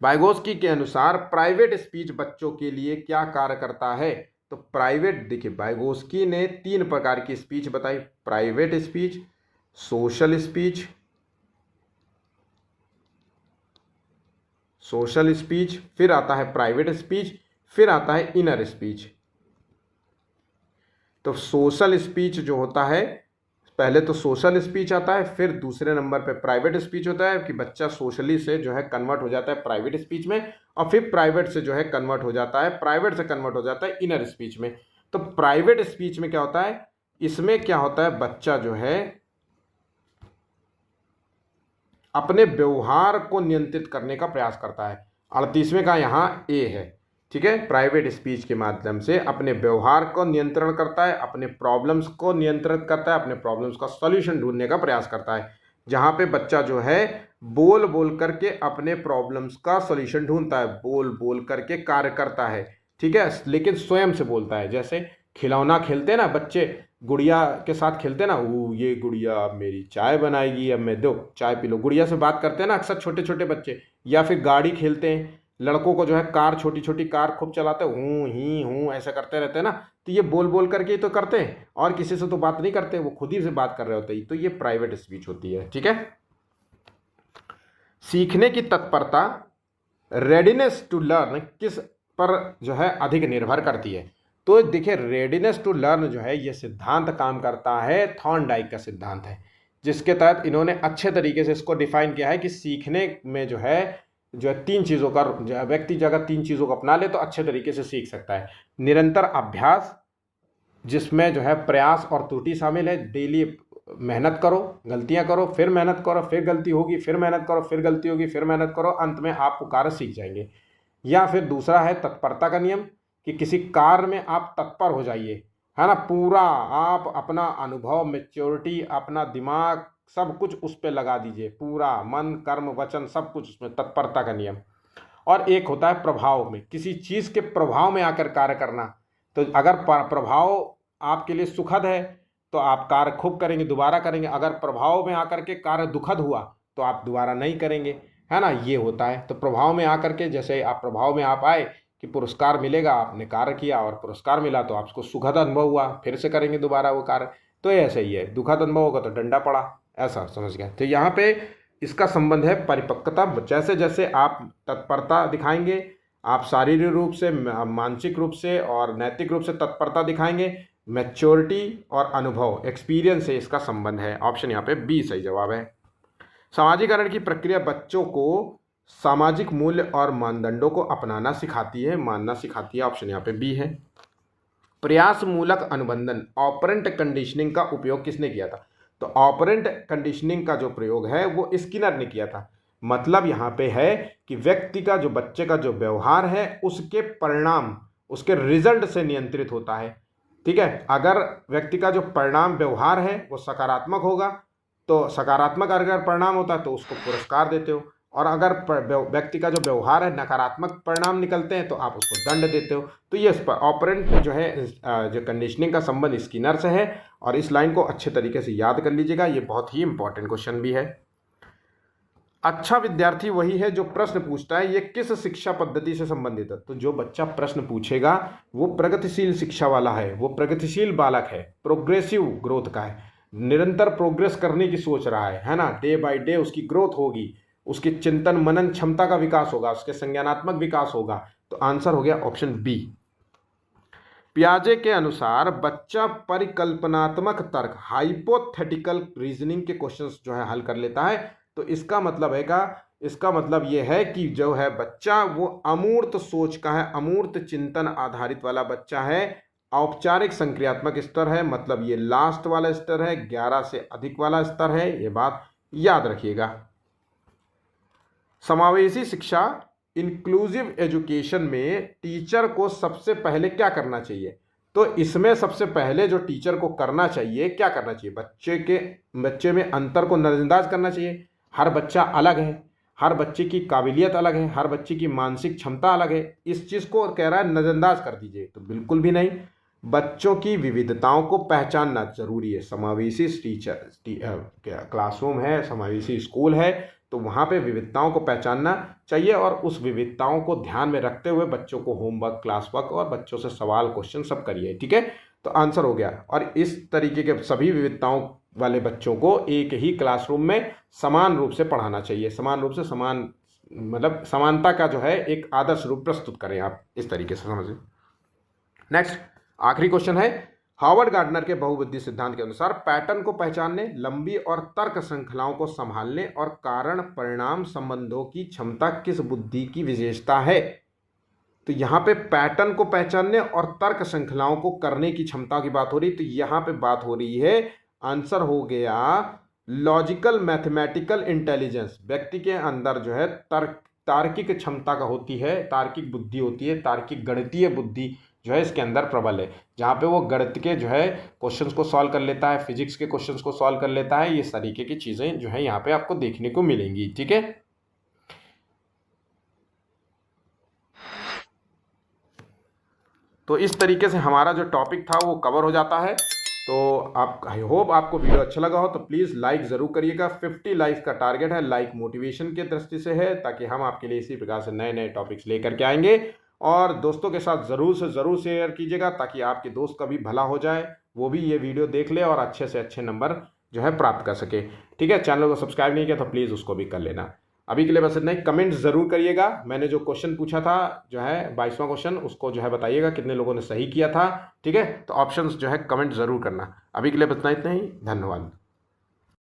वाइगोस्की के अनुसार प्राइवेट स्पीच बच्चों के लिए क्या कार्य करता है? तो प्राइवेट, देखिए वाइगोस्की ने 3 प्रकार की स्पीच बताई, प्राइवेट स्पीच, सोशल स्पीच, फिर आता है प्राइवेट स्पीच, फिर आता है इनर स्पीच। तो सोशल स्पीच जो होता है, पहले तो सोशल स्पीच आता है, फिर दूसरे नंबर पे प्राइवेट स्पीच होता है कि बच्चा सोशली से जो है कन्वर्ट हो जाता है प्राइवेट स्पीच में, और फिर प्राइवेट से जो है कन्वर्ट हो जाता है, प्राइवेट से कन्वर्ट हो जाता है इनर स्पीच में। तो प्राइवेट स्पीच में क्या होता है, इसमें क्या होता है, बच्चा जो है अपने व्यवहार को नियंत्रित करने का प्रयास करता है। 38वें का यहाँ ए है, ठीक है। प्राइवेट स्पीच के माध्यम से अपने व्यवहार को नियंत्रण करता है, अपने प्रॉब्लम्स को नियंत्रित करता है, अपने प्रॉब्लम्स का सॉल्यूशन ढूंढने का प्रयास करता है, जहाँ पे बच्चा जो है बोल बोल करके अपने प्रॉब्लम्स का सॉल्यूशन ढूंढता है, बोल बोल करके कार्य करता है, ठीक है, लेकिन स्वयं से बोलता है। जैसे खिलौना खेलते हैं ना बच्चे, गुड़िया के साथ खेलते हैं ना, वो ये गुड़िया अब मेरी चाय बनाएगी, अब मैं दो चाय पी लो, गुड़िया से बात करते हैं ना अक्सर छोटे छोटे बच्चे। या फिर गाड़ी खेलते हैं, लड़कों को जो है कार, छोटी छोटी कार खूब चलाते हैं, हूँ ही हूँ ऐसा करते रहते हैं ना, तो ये बोल बोल करके ही तो करते हैं और किसी से तो बात नहीं करते, वो खुद ही से बात कर रहे होते हैं। तो ये प्राइवेट स्पीच होती है, ठीक है। सीखने की तत्परता, रेडीनेस टू लर्न किस पर जो है अधिक निर्भर करती है? तो देखिए रेडीनेस टू लर्न जो है ये सिद्धांत काम करता है, थॉर्नडाइक का सिद्धांत है, जिसके तहत इन्होंने अच्छे तरीके से इसको डिफाइन किया है कि सीखने में जो है 3 चीज़ों का, व्यक्ति अगर 3 चीज़ों को अपना ले तो अच्छे तरीके से सीख सकता है। निरंतर अभ्यास, जिसमें जो है प्रयास और त्रुटि शामिल है, डेली मेहनत करो, गलतियां करो, फिर मेहनत करो, फिर गलती होगी, फिर मेहनत करो, फिर गलती होगी, फिर मेहनत करो, अंत में आप वो कार्य सीख जाएंगे। या फिर दूसरा है तत्परता का नियम, कि किसी कार्य में आप तत्पर हो जाइए, है ना, पूरा आप अपना अनुभव, मेच्योरिटी, अपना दिमाग सब कुछ उस पर लगा दीजिए, पूरा मन कर्म वचन सब कुछ उसमें, तत्परता का नियम। और एक होता है प्रभाव में, किसी चीज़ के प्रभाव में आकर कार्य करना। तो अगर प्रभाव आपके लिए सुखद है तो आप कार्य खूब करेंगे, दोबारा करेंगे। अगर प्रभाव में आकर के कार्य दुखद हुआ तो आप दोबारा नहीं करेंगे, है ना, ये होता है। तो प्रभाव में आकर के, जैसे आप प्रभाव में आप आए कि पुरस्कार मिलेगा, आपने कार्य किया और पुरस्कार मिला तो आपको सुखद अनुभव हुआ, फिर से करेंगे दोबारा वो कार्य। तो ऐसा ही है, दुखद अनुभव होगा तो डंडा पड़ा, ऐसा समझ गए। तो यहाँ पे इसका संबंध है परिपक्वता। जैसे जैसे आप तत्परता दिखाएंगे, आप शारीरिक रूप से, मानसिक रूप से और नैतिक रूप से तत्परता दिखाएंगे, मैच्योरिटी और अनुभव, एक्सपीरियंस से इसका संबंध है। ऑप्शन यहाँ पे बी सही जवाब है। सामाजिकरण की प्रक्रिया बच्चों को सामाजिक मूल्य और मानदंडों को अपनाना सिखाती है, मानना सिखाती है। ऑप्शन यहाँ पे बी है। प्रयास मूलक अनुबंधन, ऑपरेंट कंडीशनिंग का उपयोग किसने किया था? तो ऑपरेंट कंडीशनिंग का जो प्रयोग है वो स्किनर ने किया था। मतलब यहाँ पे है कि व्यक्ति का, जो बच्चे का जो व्यवहार है उसके परिणाम, उसके रिजल्ट से नियंत्रित होता है, ठीक है। अगर व्यक्ति का जो परिणाम व्यवहार है वो सकारात्मक होगा तो सकारात्मक, अगर परिणाम होता है तो उसको पुरस्कार देते हो, और अगर व्यक्ति का जो व्यवहार है नकारात्मक परिणाम निकलते हैं तो आप उसको दंड देते हो। तो ये इस पर ऑपरेंट जो है, जो कंडीशनिंग का संबंध स्किनर से है, और इस लाइन को अच्छे तरीके से याद कर लीजिएगा, ये बहुत ही इंपॉर्टेंट क्वेश्चन भी है। अच्छा विद्यार्थी वही है जो प्रश्न पूछता है, ये किस शिक्षा पद्धति से संबंधित है? तो जो बच्चा प्रश्न पूछेगा वो प्रगतिशील शिक्षा वाला है, वो प्रगतिशील बालक है, प्रोग्रेसिव ग्रोथ का है, निरंतर प्रोग्रेस करने की सोच रहा है ना, डे बाय डे उसकी ग्रोथ होगी, उसकी चिंतन मनन क्षमता का विकास होगा, उसके संज्ञानात्मक विकास होगा। तो आंसर हो गया ऑप्शन बी। पियाजे के अनुसार बच्चा परिकल्पनात्मक तर्क हाइपोथेटिकल रीजनिंग के क्वेश्चंस जो है हल कर लेता है। तो इसका मतलब ये है कि जो है बच्चा वो अमूर्त सोच का है, अमूर्त चिंतन आधारित वाला बच्चा है। औपचारिक संक्रियात्मक स्तर है, मतलब ये लास्ट वाला स्तर है, 11 से अधिक वाला स्तर है, ये बात याद रखिएगा। समावेशी शिक्षा इंक्लूसिव एजुकेशन में टीचर को सबसे पहले क्या करना चाहिए? तो इसमें सबसे पहले जो टीचर को करना चाहिए, क्या करना चाहिए? बच्चे में अंतर को नजरअंदाज करना चाहिए। हर बच्चा अलग है, हर बच्चे की काबिलियत अलग है, हर बच्चे की मानसिक क्षमता अलग है। इस चीज़ को कह रहा है नजरअंदाज कर दीजिए, तो बिल्कुल भी नहीं। बच्चों की विविधताओं को पहचानना जरूरी है। समावेशी क्लासरूम है, समावेशी स्कूल है, तो वहाँ पे विविधताओं को पहचानना चाहिए और उस विविधताओं को ध्यान में रखते हुए बच्चों को होमवर्क, क्लास वर्क और बच्चों से सवाल क्वेश्चन सब करिए। ठीक है, तो आंसर हो गया। और इस तरीके के सभी विविधताओं वाले बच्चों को एक ही क्लासरूम में समान रूप से पढ़ाना चाहिए। समान रूप से मतलब समानता का जो है एक आदर्श रूप प्रस्तुत करें आप, इस तरीके से समझिए। नेक्स्ट आखिरी क्वेश्चन है, हार्वर्ड गार्डनर के बहुबुद्धि सिद्धांत के अनुसार पैटर्न को पहचानने, लंबी और तर्क श्रृंखलाओं को संभालने और कारण परिणाम संबंधों की क्षमता किस बुद्धि की विशेषता है? तो यहाँ पे पैटर्न को पहचानने और तर्क श्रृंखलाओं को करने की क्षमता की बात हो रही, तो यहाँ पे बात हो रही है, आंसर हो गया लॉजिकल मैथमेटिकल इंटेलिजेंस। व्यक्ति के अंदर जो है तार्किक क्षमता का होती है, तार्किक बुद्धि होती है, तार्किक गणितीय बुद्धि जो है इसके अंदर प्रबल है, जहाँ पे वो गणित के जो है क्वेश्चंस को सॉल्व कर लेता है, फिजिक्स के क्वेश्चंस को सॉल्व कर लेता है। ये तरीके की चीज़ें जो है यहाँ पे आपको देखने को मिलेंगी। ठीक है, तो इस तरीके से हमारा जो टॉपिक था वो कवर हो जाता है। तो आई होप आपको वीडियो अच्छा लगा हो, तो प्लीज़ लाइक ज़रूर करिएगा। 50 लाइक्स का टारगेट है, लाइक मोटिवेशन के दृष्टि से है, ताकि हम आपके लिए इसी प्रकार से नए नए टॉपिक्स लेकर के आएंगे। और दोस्तों के साथ ज़रूर से ज़रूर शेयर कीजिएगा, ताकि आपके दोस्त का भी भला हो जाए, वो भी ये वीडियो देख ले और अच्छे से अच्छे नंबर जो है प्राप्त कर सके। ठीक है, चैनल को सब्सक्राइब नहीं किया तो प्लीज़ उसको भी कर लेना। अभी के लिए बस इतना ही। कमेंट ज़रूर करिएगा, मैंने जो क्वेश्चन पूछा था जो है 22वां क्वेश्चन, उसको जो है बताइएगा कितने लोगों ने सही किया था। ठीक है, तो ऑप्शंस जो है कमेंट ज़रूर करना। अभी के लिए बस इतना ही, धन्यवाद।